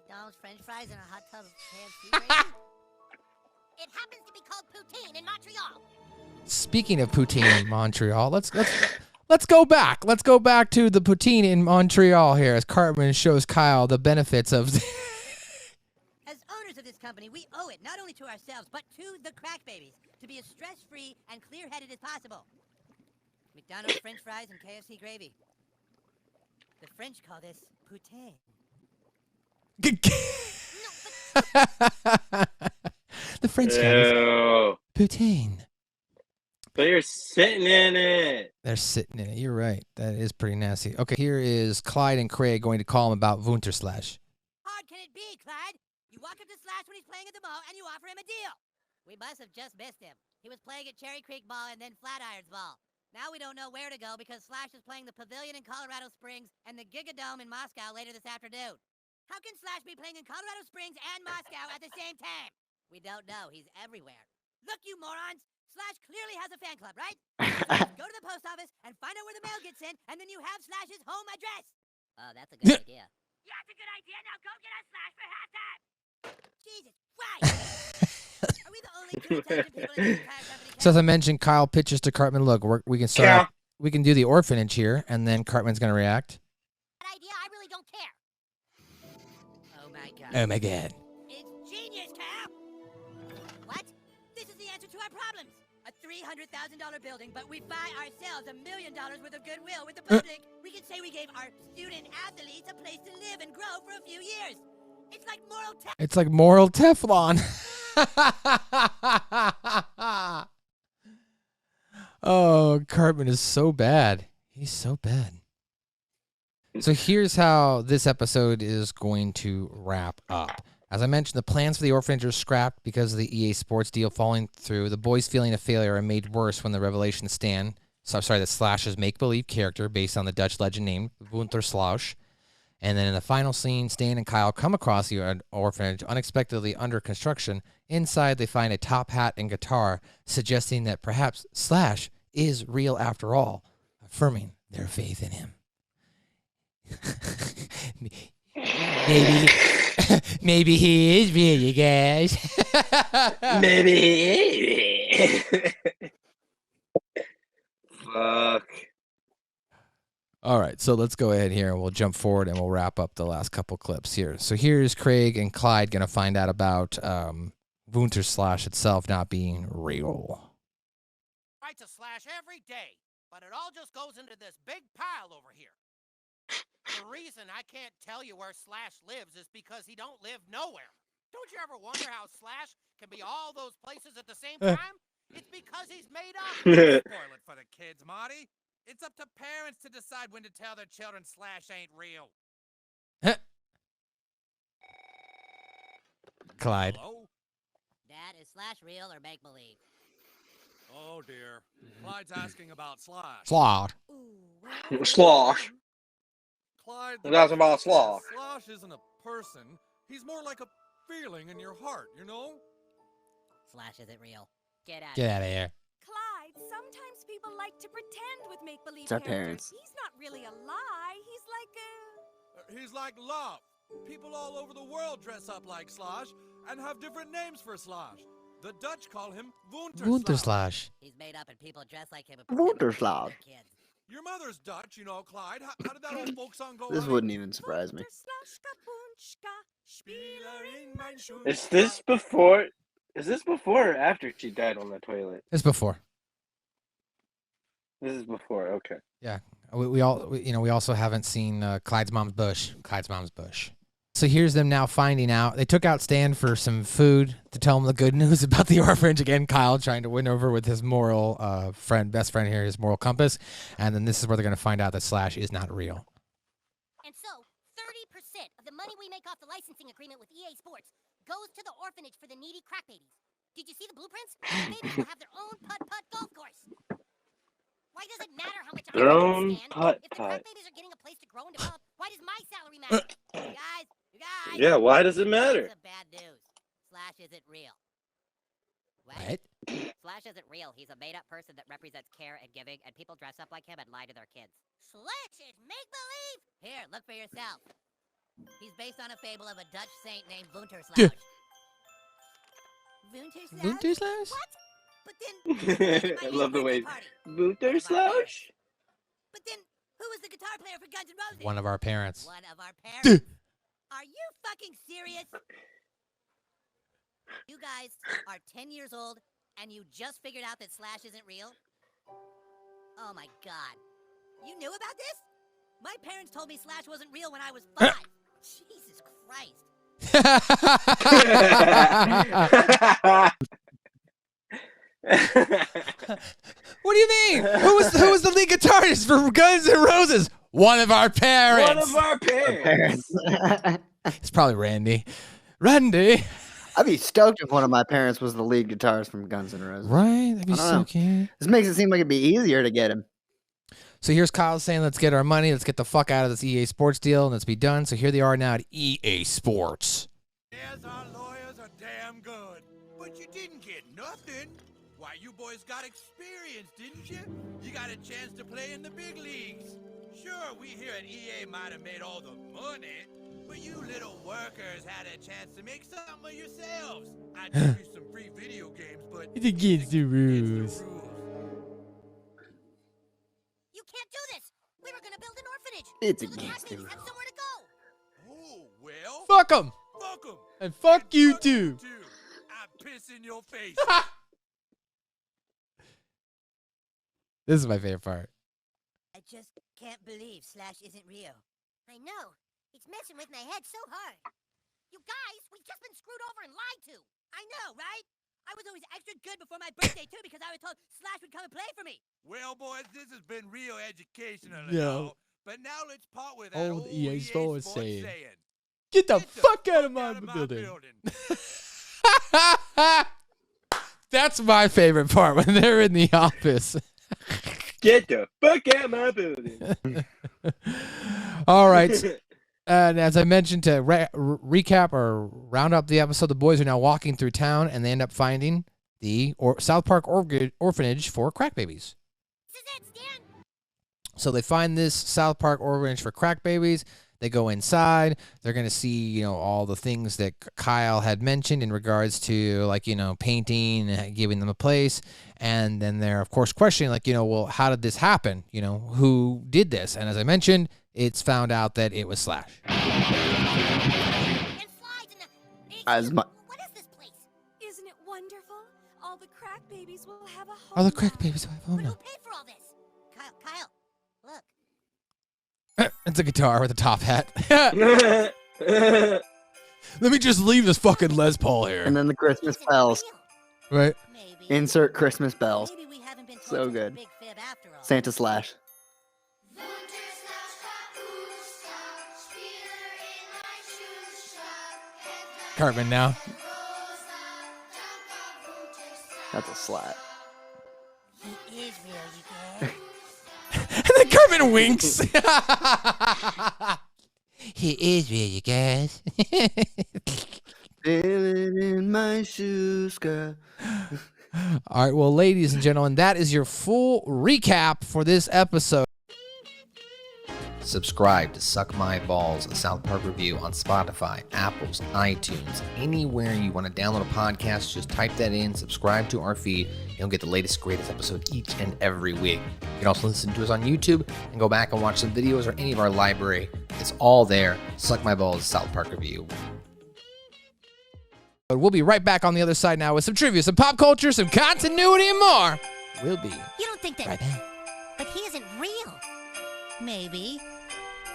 McDonald's French fries in a hot tub of KFC gravy? It happens to be called poutine in Montreal. Speaking of poutine in Montreal, let's go back. Let's go back to the poutine in Montreal here as Cartman shows Kyle the benefits of. As owners of this company, we owe it not only to ourselves but to the crack babies to be as stress-free and clear-headed as possible. McDonald's French fries and KFC gravy. The French call this poutine. The French guys. Poutine. But you're sitting in it. They're sitting in it. You're right. That is pretty nasty. Okay, here is Clyde and Craig going to call him about Wouter Slash. Hard can it be, Clyde? You walk up to Slash when he's playing at the mall and you offer him a deal. We must have just missed him. He was playing at Cherry Creek Ball and then Flatirons Ball. Now we don't know where to go because Slash is playing the Pavilion in Colorado Springs and the Gigadome in Moscow later this afternoon. How can Slash be playing in Colorado Springs and Moscow at the same time? We don't know. He's everywhere. Look, you morons! Slash clearly has a fan club, right? Go to the post office and find out where the mail gets sent, and then you have Slash's home address. Oh, that's a good idea. Yeah, it's a good idea. Now go get us Slash for halftime. Jesus Christ! Are we the only two intelligent people in this entire company? So as I mentioned, Kyle pitches to Cartman. Look, we can start. We can do the orphanage here, and then Cartman's going to react. That idea, I really don't care. Oh my God. Oh my God. It's genius, Cap. What? This is the answer to our problems. A $300,000 building, but we buy ourselves $1 million worth of goodwill with the public. We can say we gave our student athletes a place to live and grow for a few years. It's like moral It's like moral Teflon. Oh, Cartman is so bad. He's so bad. So here's how this episode is going to wrap up. As I mentioned, the plans for the orphanage are scrapped because of the EA Sports deal falling through. The boys feeling a failure are made worse when the revelation that Slash's make-believe character based on the Dutch legend named Wouter Slash. And then in the final scene, Stan and Kyle come across the orphanage unexpectedly under construction. Inside, they find a top hat and guitar, suggesting that perhaps Slash is real after all, affirming their faith in him. Maybe he is real, you guys. Maybe. Fuck. All right, so let's go ahead here and we'll jump forward and we'll wrap up the last couple clips here. So here's Craig and Clyde going to find out about Wouter Slash itself not being real. Fight to Slash every day, but it all just goes into this big pile over here. The reason I can't tell you where Slash lives is because he don't live nowhere. Don't you ever wonder how Slash can be all those places at the same time? It's because he's made up. Spoil it for the kids, Marty. It's up to parents to decide when to tell their children Slash ain't real. Clyde. Hello? Dad, is Slash real or make-believe? Oh, dear. Clyde's asking about Slash. Slash. Slosh. Clyde, That's about Slosh. Slash isn't a person. He's more like a feeling in your heart, you know? Slash isn't real. Get out. Get out of here. Clyde, sometimes people like to pretend with make-believe It's our characters. parents. He's not really a lie. He's like a... He's like love. People all over the world dress up like Slash and have different names for Slash. The Dutch call him Wunderslash. He's made up and people dress like him. Wunderslash. Kids. Your mother's Dutch, you know, Clyde. How did that old folk song go? This honey? wouldn't even surprise me. Is this before? Is this before or after she died on the toilet? It's before. This is before. Okay. Yeah. We also haven't seen Clyde's mom's bush. Clyde's mom's bush. So here's them now finding out. They took out Stan for some food to tell him the good news about the orphanage. Again, Kyle trying to win over with his moral best friend here, his moral compass. And then this is where they're going to find out that Slash is not real. And so, 30% of the money we make off the licensing agreement with EA Sports goes to the orphanage for the needy crack babies. Did you see the blueprints? The babies will have their own putt-putt golf course. Why does it matter how much Their I own stand? If the putt-putt. crack babies are getting a place to grow and develop, why does my salary matter? You guys. Yeah, why does it matter? That's the bad news. Slash isn't real. What? Slash isn't real. He's a made-up person that represents care and giving, and people dress up like him and lie to their kids. Slash is make-believe? Here, look for yourself. He's based on a fable of a Dutch saint named Wunderslash. Wunderslash? Wunderslash? What? But then, I love the way Wunderslash. But then, who was the guitar player for Guns N' Roses? One of our parents. One of our parents. Are you fucking serious? You guys are 10 years old, and you just figured out that Slash isn't real? Oh my god. You knew about this? My parents told me Slash wasn't real when I was 5. Jesus Christ. What do you mean? Who was the lead guitarist for Guns N' Roses? One of our parents. One of our parents. It's probably Randy. Randy. I'd be stoked if one of my parents was the lead guitarist from Guns N' Roses. Right? That'd be I don't so know. cute. This makes it seem like it'd be easier to get him. So here's Kyle saying, let's get our money. Let's get the fuck out of this EA Sports deal and let's be done. So here they are now at EA Sports. Yes, our lawyers are damn good. But you didn't get nothing. Why, you boys got experience, didn't you? You got a chance to play in the big leagues. Sure, we here at EA might have made all the money, but you little workers had a chance to make something of yourselves. I'd give you some free video games, but It's against the rules. You can't do this. We were gonna build an orphanage. It's so the against the crack babies have somewhere to go. Oh, well, Fuck them. fuck 'em. And fuck you Fuck too. I piss in your face. This is my favorite part. I just can't believe Slash isn't real. I know. It's messing with my head so hard. You guys, we've just been screwed over and lied to. I know, right? I was always extra good before my birthday, too, because I was told Slash would come and play for me. Well, boys, this has been real educational and Yeah. all, but now let's part with that Old old EA EA Sports Sports saying. saying. Get the Get the fuck out of fuck my out of my building. building. That's my favorite part when they're in the office. Get the fuck out of my building. All right. And as I mentioned, to recap or round up the episode, the boys are now walking through town and they end up finding the South Park orphanage for crack babies. This is it, Stan. So they find this South Park orphanage for crack babies. They go inside. They're going to see, all the things that Kyle had mentioned in regards to, like, painting, giving them a place. And then they're, of course, questioning, like, well, how did this happen? Who did this? And as I mentioned, it's found out that it was Slash. And slides and As mu- What is this place? Isn't it wonderful? All the crack babies will have a home. All the crack now. babies have home But who now. paid for all this? Kyle, look. It's a guitar with a top hat. Let me just leave this fucking Les Paul here. And then the Christmas Isn't it bells. real? Right? Maybe. Insert Christmas bells. Maybe we haven't been told So such a good. big fib after all. Santa Slash. Cartman now. That's a slap. He is real, you guys. And then Cartman winks. He is real, you guys. Feeling in my shoes, girl. All right, well, ladies and gentlemen, that is your full recap for this episode. Subscribe to Suck My Balls, a South Park review on Spotify, Apple's, iTunes, anywhere you want to download a podcast. Just type that in, subscribe to our feed. You'll get the latest, greatest episode each and every week. You can also listen to us on YouTube and go back and watch some videos or any of our library. It's all there. Suck My Balls, South Park review. But we'll be right back on the other side now with some trivia, some pop culture, some continuity, and more. We'll be You don't think that... right back. But he isn't real. Maybe.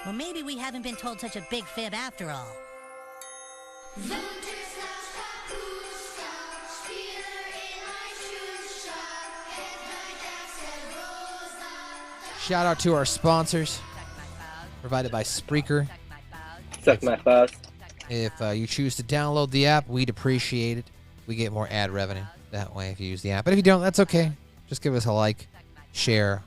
Or maybe we haven't been told such a big fib after all. Shout out to our sponsors, provided by Spreaker. Suck my balls. If you choose to download the app, we'd appreciate it. We get more ad revenue that way if you use the app. But if you don't, that's okay. Just give us a like, share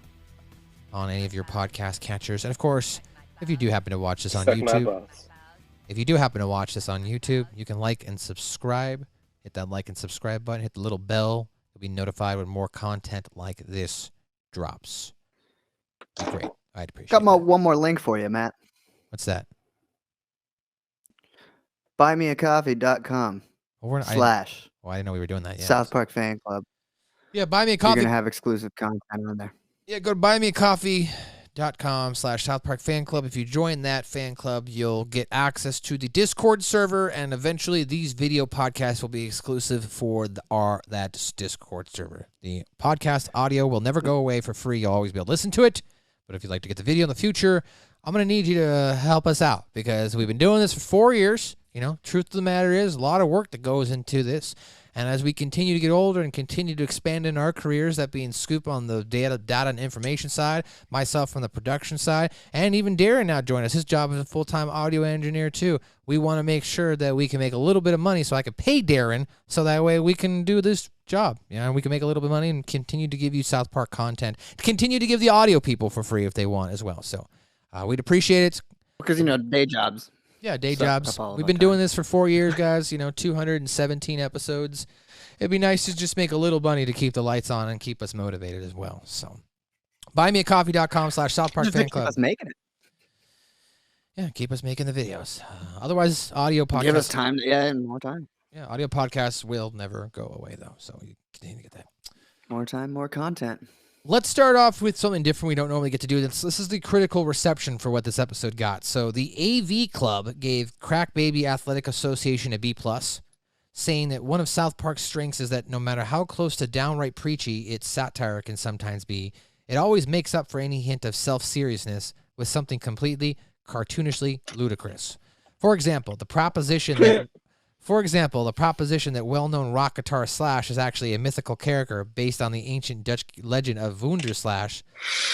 on any of your podcast catchers. And of course, if you do happen to watch this on Suck my YouTube, balls. if you do happen to watch this on YouTube, you can like and subscribe. Hit that like and subscribe button. Hit the little bell. You'll be notified when more content like this drops. Great. I'd appreciate Got that. one more link for you, Matt. What's that? Buymeacoffee.com Oh, I didn't know we were doing that yet. South Park Fan Club. Yeah, buy me a You're coffee. going to have exclusive content on there. Yeah, go to buymeacoffee.com/South Park Fan Club. If you join that fan club, you'll get access to the Discord server, and eventually these video podcasts will be exclusive for that Discord server. The podcast audio will never go away for free. You'll always be able to listen to it. But if you'd like to get the video in the future, I'm going to need you to help us out because we've been doing this for 4 years. You know, truth of the matter is a lot of work that goes into this. And as we continue to get older and continue to expand in our careers, that being Scoop on the data and information side, myself on the production side, and even Darren now joined us. His job is a full-time audio engineer too. We want to make sure that we can make a little bit of money so I can pay Darren so that way we can do this job. You know, we can make a little bit of money and continue to give you South Park content. Continue to give the audio people for free if they want as well. So we'd appreciate it. Because, day jobs. Yeah, day Suck jobs. up all of We've our been time. doing this for 4 years, guys. 217 episodes. It'd be nice to just make a little money to keep the lights on and keep us motivated as well. So, buymeacoffee.com/South Park Just Fan keep Club. us making it. Yeah, keep us making the videos. Otherwise, audio podcasts. Give us time. And more time. Yeah, audio podcasts will never go away though. So you continue to get that. More time, more content. Let's start off with something different we don't normally get to do. This is the critical reception for what this episode got. So the AV Club gave Crack Baby Athletic Association a B+, saying that one of South Park's strengths is that no matter how close to downright preachy its satire can sometimes be, it always makes up for any hint of self-seriousness with something completely cartoonishly ludicrous. For example, the proposition that well-known rock guitar Slash is actually a mythical character based on the ancient Dutch legend of Wunderslash,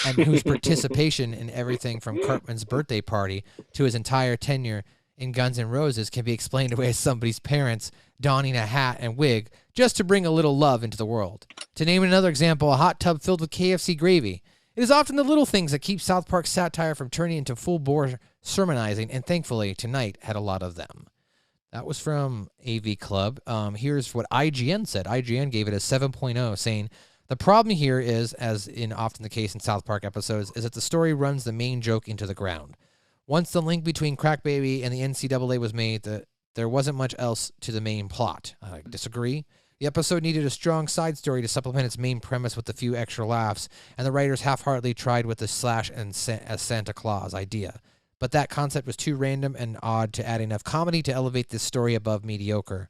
and whose participation in everything from Cartman's birthday party to his entire tenure in Guns N' Roses can be explained away as somebody's parents donning a hat and wig just to bring a little love into the world. To name another example, a hot tub filled with KFC gravy. It is often the little things that keep South Park's satire from turning into full-bore sermonizing, and thankfully, tonight had a lot of them. That was from AV Club. Here's what IGN said. IGN gave it a 7.0, saying, the problem here is, as in often the case in South Park episodes, is that the story runs the main joke into the ground. Once the link between Crack Baby and the NCAA was made, there wasn't much else to the main plot. I disagree. The episode needed a strong side story to supplement its main premise with a few extra laughs, and the writers half-heartedly tried with the Slash and as Santa Claus idea. But that concept was too random and odd to add enough comedy to elevate this story above mediocre.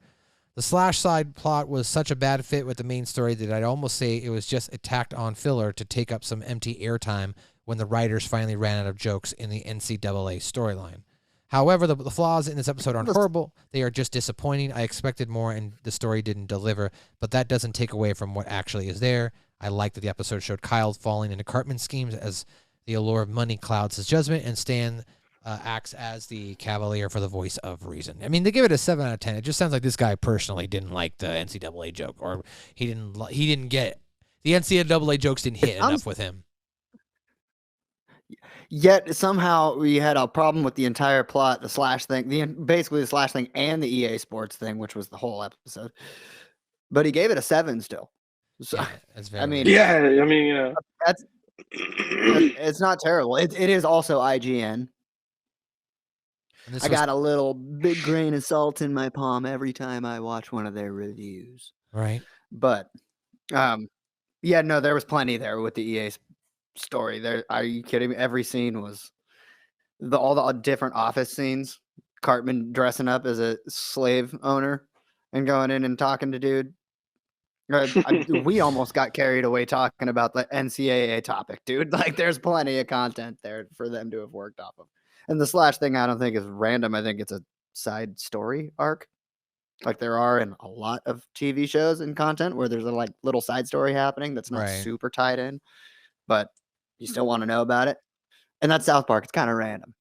The Slash side plot was such a bad fit with the main story that I'd almost say it was just a tacked-on filler to take up some empty airtime when the writers finally ran out of jokes in the NCAA storyline. However, the flaws in this episode aren't horrible. They are just disappointing. I expected more, and the story didn't deliver, but that doesn't take away from what actually is there. I like that the episode showed Kyle falling into Cartman schemes as the allure of money clouds his judgment, and Stan acts as the cavalier for the voice of reason. I mean, they give it a 7 out of 10. It just sounds like this guy personally didn't like the NCAA joke, or he didn't get the NCAA jokes didn't hit enough with him. Yet somehow we had a problem with the entire plot, the Slash thing, basically the Slash thing and the EA Sports thing, which was the whole episode. But he gave it a 7 still. So, Yeah, that's very I mean, Yeah, I mean, that's It's not terrible. It is also IGN. I got a little big grain of salt in my palm every time I watch one of their reviews. Right. But, yeah, no, there was plenty there with the EA story. There, are you kidding me? Every scene was all the different office scenes. Cartman dressing up as a slave owner and going in and talking to dude. We almost got carried away talking about the NCAA topic, dude. Like, there's plenty of content there for them to have worked off of. And the Slash thing, I don't think is random. I think it's a side story arc, like there are in a lot of TV shows and content where there's a like little side story happening that's not super tied in, but you still want to know about it. And that's South Park. It's kind of random.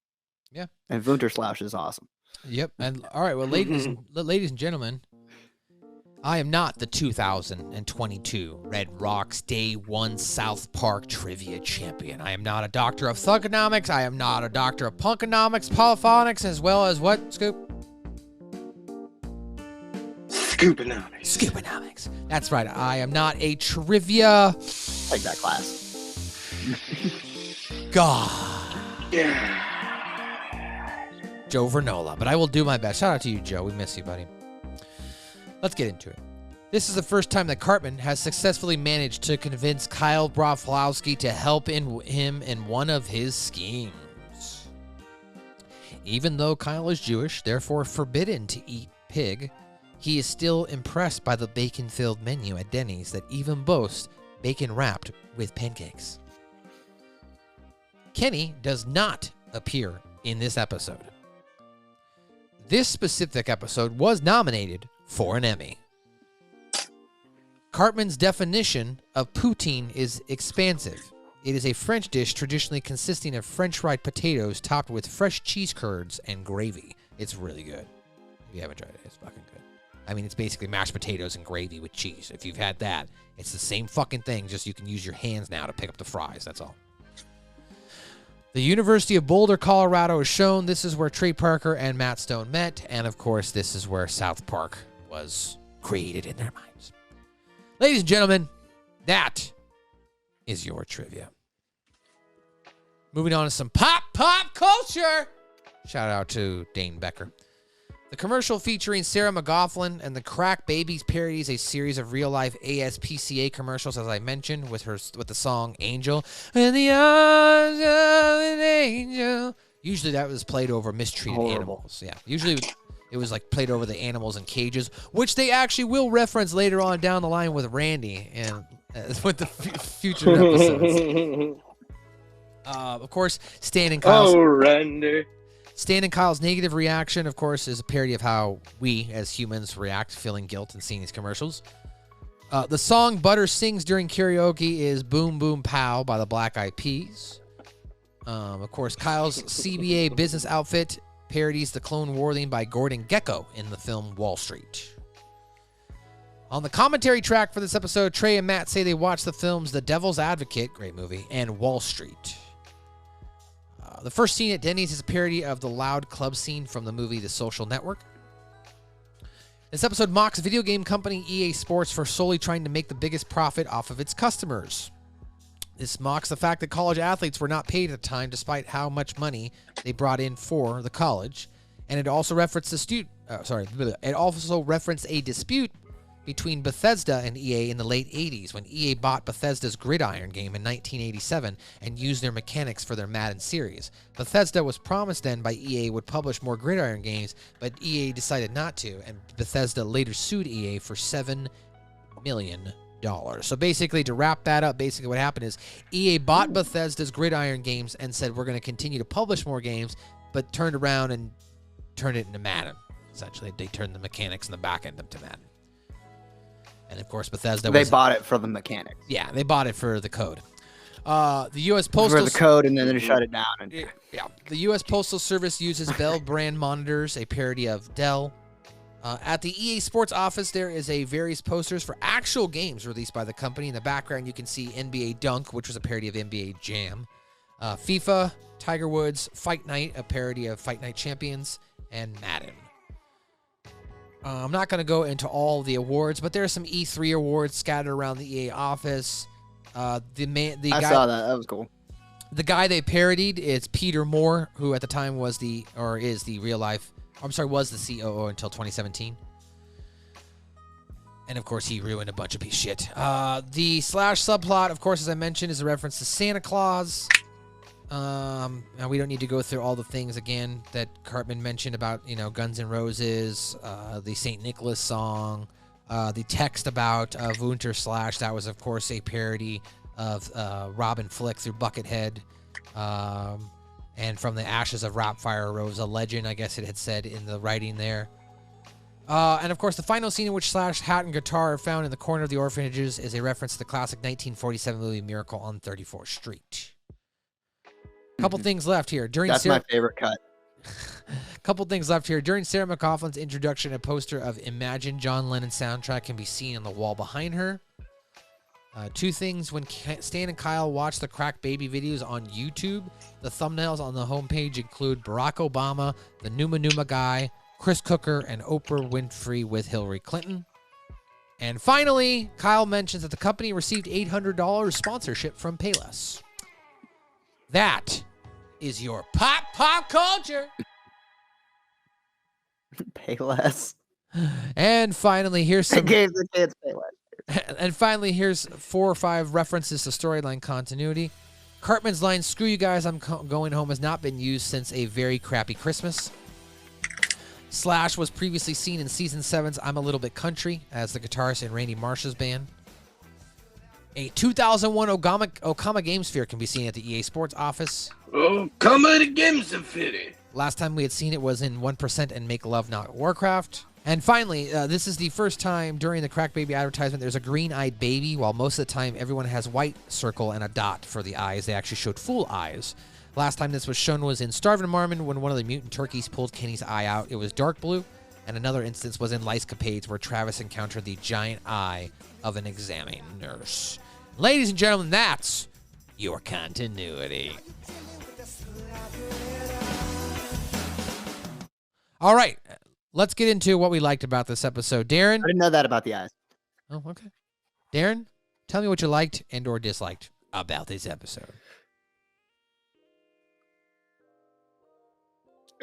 Yeah. And Slash is awesome. Yep. And all right, well, ladies and gentlemen, I am not the 2022 Red Rocks Day 1 South Park Trivia Champion. I am not a doctor of thugonomics. I am not a doctor of punkonomics, polyphonics, as well as what, Scoop? Scooponomics. Scooponomics. That's right. I am not a trivia. Take that class. God. Yeah. Joe Vernola. But I will do my best. Shout out to you, Joe. We miss you, buddy. Let's get into it. This is the first time that Cartman has successfully managed to convince Kyle Broflowski to help him in one of his schemes. Even though Kyle is Jewish, therefore forbidden to eat pig, he is still impressed by the bacon-filled menu at Denny's that even boasts bacon wrapped with pancakes. Kenny does not appear in this episode. This specific episode was nominated for an Emmy. Cartman's definition of poutine is expansive. It is a French dish traditionally consisting of French fried potatoes topped with fresh cheese curds and gravy. It's really good. If you haven't tried it, it's fucking good. I mean, it's basically mashed potatoes and gravy with cheese. If you've had that, it's the same fucking thing, just you can use your hands now to pick up the fries, that's all. The University of Boulder, Colorado is shown. This is where Trey Parker and Matt Stone met, and of course, this is where South Park was created in their minds. Ladies and gentlemen, that is your trivia. Moving on to some pop culture. Shout out to Dane Becker. The commercial featuring Sarah McLaughlin and the Crack Babies parodies a series of real-life ASPCA commercials, as I mentioned, with the song Angel. In the arms of an angel. Usually that was played over mistreated animals. Yeah, usually it was like played over the animals in cages, which they actually will reference later on down the line with Randy and with the future episodes. Of course, Stan and Kyle's... Oh, Randy. Stan and Kyle's negative reaction, of course, is a parody of how we, as humans, react, feeling guilt and seeing these commercials. The song Butter sings during karaoke is Boom Boom Pow by the Black Eyed Peas. Of course, Kyle's CBA business outfit parodies the Clone War theme by Gordon Gekko in the film Wall Street. On the commentary track for this episode, Trey and Matt say they watched the films The Devil's Advocate, great movie, and Wall Street. The first scene at Denny's is a parody of the loud club scene from the movie The Social Network. This episode mocks video game company EA Sports for solely trying to make the biggest profit off of its customers. This mocks the fact that college athletes were not paid at the time despite how much money they brought in for the college. And it also referenced a dispute between Bethesda and EA in the late 80s when EA bought Bethesda's Gridiron game in 1987 and used their mechanics for their Madden series. Bethesda was promised then by EA would publish more Gridiron games, but EA decided not to, and Bethesda later sued EA for $7 million. So basically, to wrap that up, basically what happened is EA bought Bethesda's Gridiron games and said, we're going to continue to publish more games, but turned around and turned it into Madden. Essentially, they turned the mechanics in the back end into Madden. And of course, Bethesda They bought it for the mechanics. Yeah, they bought it for the code. The U.S. Postal... For the code, and then they shut it down. Yeah. The U.S. Postal Service uses Bell brand monitors, a parody of Dell. At the EA Sports office, there is a various posters for actual games released by the company. In the background, you can see NBA Dunk, which was a parody of NBA Jam. FIFA, Tiger Woods, Fight Night, a parody of Fight Night Champions, and Madden. I'm not going to go into all the awards, but there are some E3 awards scattered around the EA office. I saw that. That was cool. The guy they parodied is Peter Moore, who at the time was the real life. Was the COO until 2017. And of course, he ruined a bunch of shit. The Slash subplot, of course, as I mentioned, is a reference to Santa Claus. And we don't need to go through all the things again that Cartman mentioned about, Guns N' Roses, the St. Nicholas song, the text about Wunter Slash. That was, of course, a parody of Robin Flick through Buckethead. And from the ashes of Rapfire arose a legend, I guess it had said in the writing there. And of course, the final scene in which Slash hat and guitar are found in the corner of the orphanages is a reference to the classic 1947 movie Miracle on 34th Street. Couple things left here. That's my favorite cut. Couple things left here. During Sarah McLaughlin's introduction, a poster of Imagine John Lennon's soundtrack can be seen on the wall behind her. Two things. When Stan and Kyle watch the Crack Baby videos on YouTube, the thumbnails on the homepage include Barack Obama, the Numa Numa guy, Chris Cooker, and Oprah Winfrey with Hillary Clinton. And finally, Kyle mentions that the company received $800 sponsorship from Payless. That is your pop culture. Payless. And finally, here's some. Gave the kids Payless. And finally, here's 4 or 5 references to storyline continuity. Cartman's line, "Screw you guys, I'm going home," has not been used since A Very Crappy Christmas. Slash was previously seen in Season 7's I'm a Little Bit Country as the guitarist in Randy Marsh's band. A 2001 Okama Game Sphere can be seen at the EA Sports office. Oh, come at the Game Sphere. Last time we had seen it was in 1% and Make Love Not Warcraft. And finally, this is the first time during the Crack Baby advertisement there's a green-eyed baby, while most of the time everyone has white circle and a dot for the eyes. They actually showed full eyes. Last time this was shown was in Starvin' Marmon when one of the mutant turkeys pulled Kenny's eye out. It was dark blue. And another instance was in Licecapades where Travis encountered the giant eye of an examining nurse. Ladies and gentlemen, that's your continuity. All right, let's get into what we liked about this episode. Darren? I didn't know that about the eyes. Oh, okay. Darren, tell me what you liked and or disliked about this episode.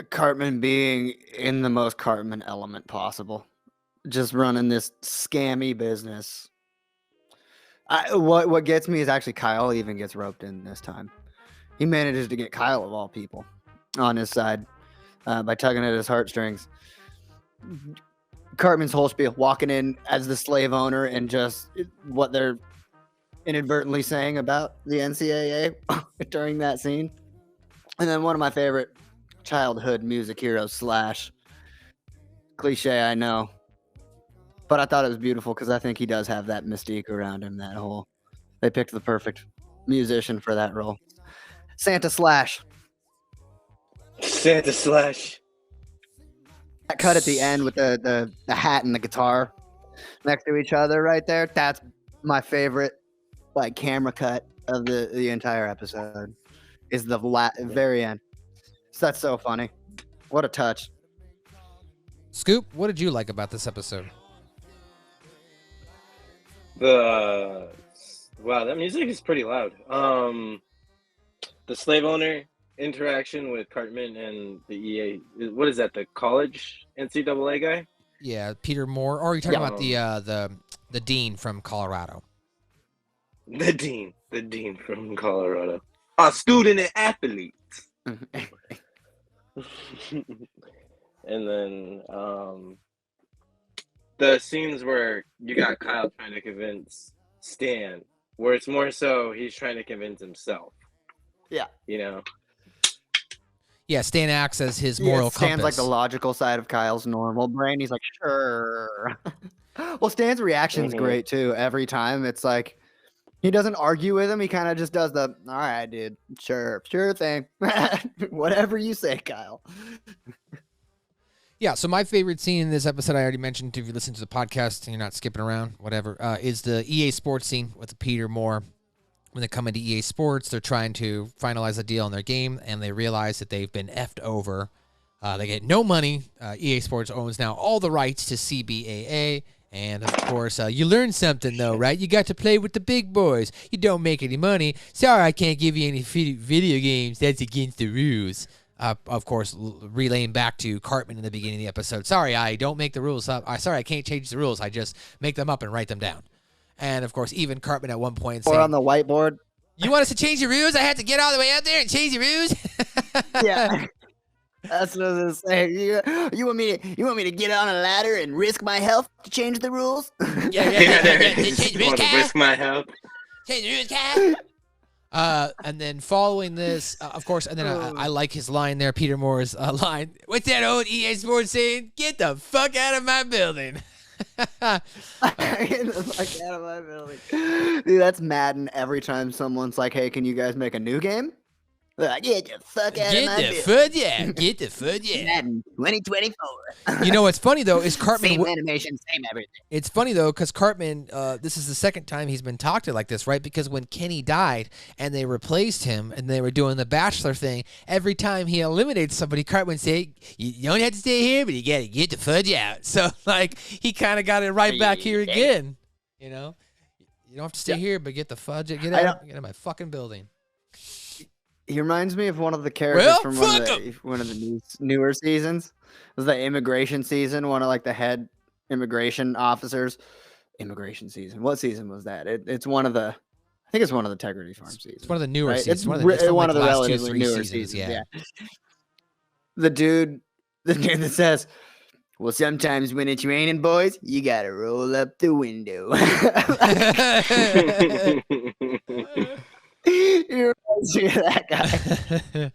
Cartman being in the most Cartman element possible. Just running this scammy business. What gets me is actually Kyle even gets roped in this time. He manages to get Kyle, of all people, on his side by tugging at his heartstrings. Cartman's whole spiel, walking in as the slave owner and just what they're inadvertently saying about the NCAA during that scene. And then one of my favorite childhood music heroes, Slash. Cliche, I know. But I thought it was beautiful because I think he does have that mystique around him, that whole... They picked the perfect musician for that role. Santa Slash. Santa Slash. That cut at the end with the hat and the guitar next to each other right there, that's my favorite camera cut of the entire episode. Is the very end. So that's so funny. What a touch. Scoop, what did you like about this episode? Wow, that music is pretty loud. The slave owner interaction with Cartman and the EA. What is that? The college NCAA guy? Yeah, Peter Moore. Or are you talking about the dean from Colorado? The dean from Colorado. A student and athlete. And then the scenes where you got Kyle trying to convince Stan, where it's more so he's trying to convince himself. Yeah. You know? Yeah, Stan acts as his moral Stan's compass. like the logical side of Kyle's normal brain. He's like, sure. Well, Stan's reaction's great too. Every time it's like, he doesn't argue with him. He kind of just does the, all right, dude, sure thing. Whatever you say, Kyle. Yeah, so my favorite scene in this episode, I already mentioned, if you listen to the podcast and you're not skipping around, whatever, is the EA Sports scene with Peter Moore. When they come into EA Sports, they're trying to finalize a deal on their game, and they realize that they've been effed over. They get no money. EA Sports owns now all the rights to CBAA, And, of course, you learned something, though, right? You got to play with the big boys. You don't make any money. Sorry, I can't give you any video games. That's against the rules. Of course, relaying back to Cartman in the beginning of the episode. Sorry, I don't make the rules up. Sorry, I can't change the rules. I just make them up and write them down. And, of course, even Cartman at one point saying, Or on the whiteboard. You want us to change the rules? I have to get all the way out there and change the rules? Yeah. That's what I was gonna say. You want me to get on a ladder and risk my health to change the rules? Yeah. Change the rules, Kyle. Risk my health. Change the rules, Kyle. And then following this, of course, and then I like his line there, Peter Moore's line. What's that old EA Sports saying? Get the fuck out of my building. Get the fuck out of my building. Dude, that's Madden every time someone's like, hey, can you guys make a new game? Like, get the fuck out of my building. Get the foot, yeah. Madden 2024. You know what's funny, though, is Cartman... Same animation, same everything. It's funny, though, because Cartman, this is the second time he's been talked to like this, right? Because when Kenny died and they replaced him and they were doing the Bachelor thing, every time he eliminated somebody, Cartman would say, you don't have to stay here, but you got to get the fudge out. So, like, he kind of got it right back here again, you know? You don't have to stay here, but get the fudge, get out of my fucking building. He reminds me of one of the characters from one of the newer seasons. It was the immigration season, one of like the head immigration officers. Immigration season. What season was that? It's one of the, I think it's one of the Integrity Farm seasons. It's one of the newer right? seasons. It's one of the last relatively 2-3 newer seasons. Yeah. The dude that says, well, sometimes when it's raining, boys, you gotta roll up the window. You see that guy.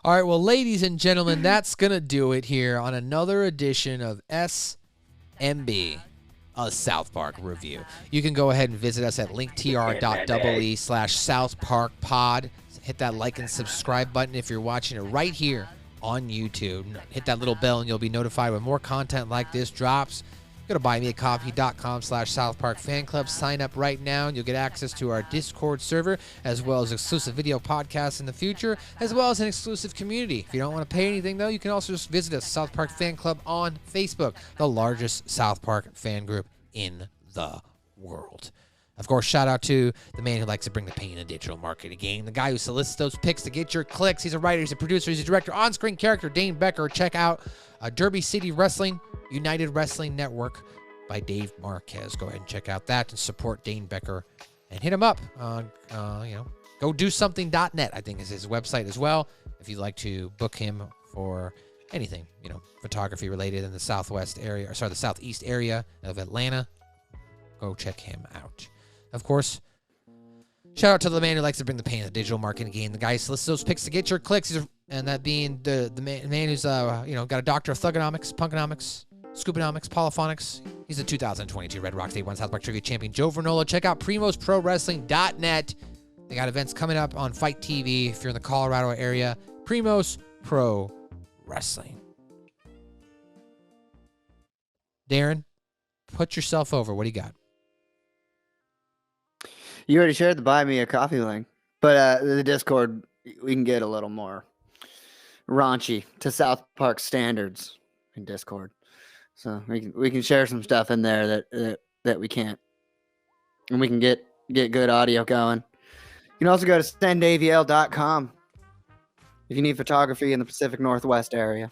All right, well, ladies and gentlemen, that's going to do it here on another edition of SMB, a South Park review. You can go ahead and visit us at linktr.ee/SouthParkPod. Hit that like and subscribe button if you're watching it right here on YouTube. Hit that little bell and you'll be notified when more content like this drops. Go to buymeacoffee.com/SouthParkFanClub. Sign up right now and you'll get access to our Discord server, as well as exclusive video podcasts in the future, as well as an exclusive community. If you don't want to pay anything, though, you can also just visit us, South Park Fan Club on Facebook, the largest South Park fan group in the world. Of course, shout out to the man who likes to bring the pain of digital marketing game, the guy who solicits those picks to get your clicks. He's a writer, he's a producer, he's a director, on-screen character, Dane Becker. Check out Derby City Wrestling, United Wrestling Network by Dave Marquez. Go ahead and check out that and support Dane Becker and hit him up. Go do something.net, I think is his website as well. If you'd like to book him for anything, photography related in the southeast area of Atlanta, go check him out. Of course, shout out to the man who likes to bring the pain of the digital marketing game, the guy who solicits those picks to get your clicks, and that being the man who's got a doctor of thugonomics, punkonomics, scooponomics, polyphonics. He's the 2022 Red Rocks Day 1 South Park Trivia Champion, Joe Vernola. Check out PrimosProWrestling.net. They got events coming up on Fight TV if you're in the Colorado area. Primos Pro Wrestling. Darren, put yourself over. What do you got? You already shared the Buy Me a Coffee link, but the Discord, we can get a little more raunchy to South Park standards in Discord. So we can share some stuff in there that we can't, and we can get good audio going. You can also go to sendavl.com if you need photography in the Pacific Northwest area,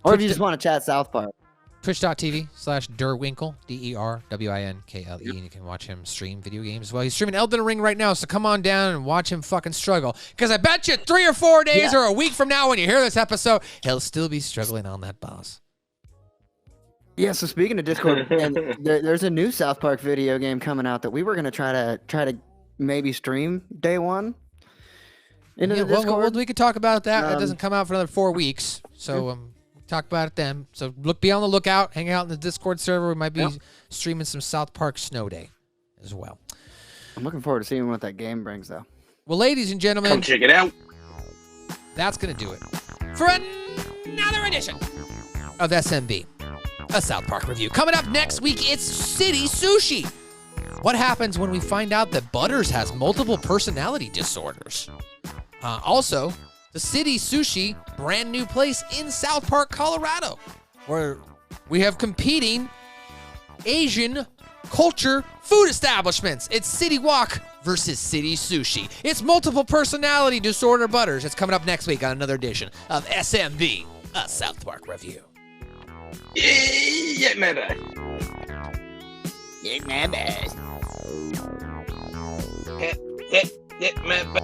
or if you just want to chat South Park. Twitch.tv/Derwinkle, DERWINKLE, and you can watch him stream video games as well. He's streaming Elden Ring right now, so come on down and watch him fucking struggle. Because I bet you 3 or 4 days or a week from now when you hear this episode, he'll still be struggling on that boss. Yeah, so speaking of Discord, and there's a new South Park video game coming out that we were going to try to maybe stream day one into the Discord. Well, we could talk about that. It doesn't come out for another 4 weeks, so talk about it then. So be on the lookout. Hang out in the Discord server. We might be streaming some South Park Snow Day as well. I'm looking forward to seeing what that game brings, though. Well, ladies and gentlemen, come check it out. That's going to do it for another edition of SMB, a South Park review. Coming up next week, it's City Sushi. What happens when we find out that Butters has multiple personality disorders? Also, the City Sushi, brand new place in South Park, Colorado, where we have competing Asian culture food establishments. It's City Walk versus City Sushi. It's multiple personality disorder butters. It's coming up next week on another edition of SMB, a South Park review. Yeah, my bad. Yeah, my bad. Yeah, my bad.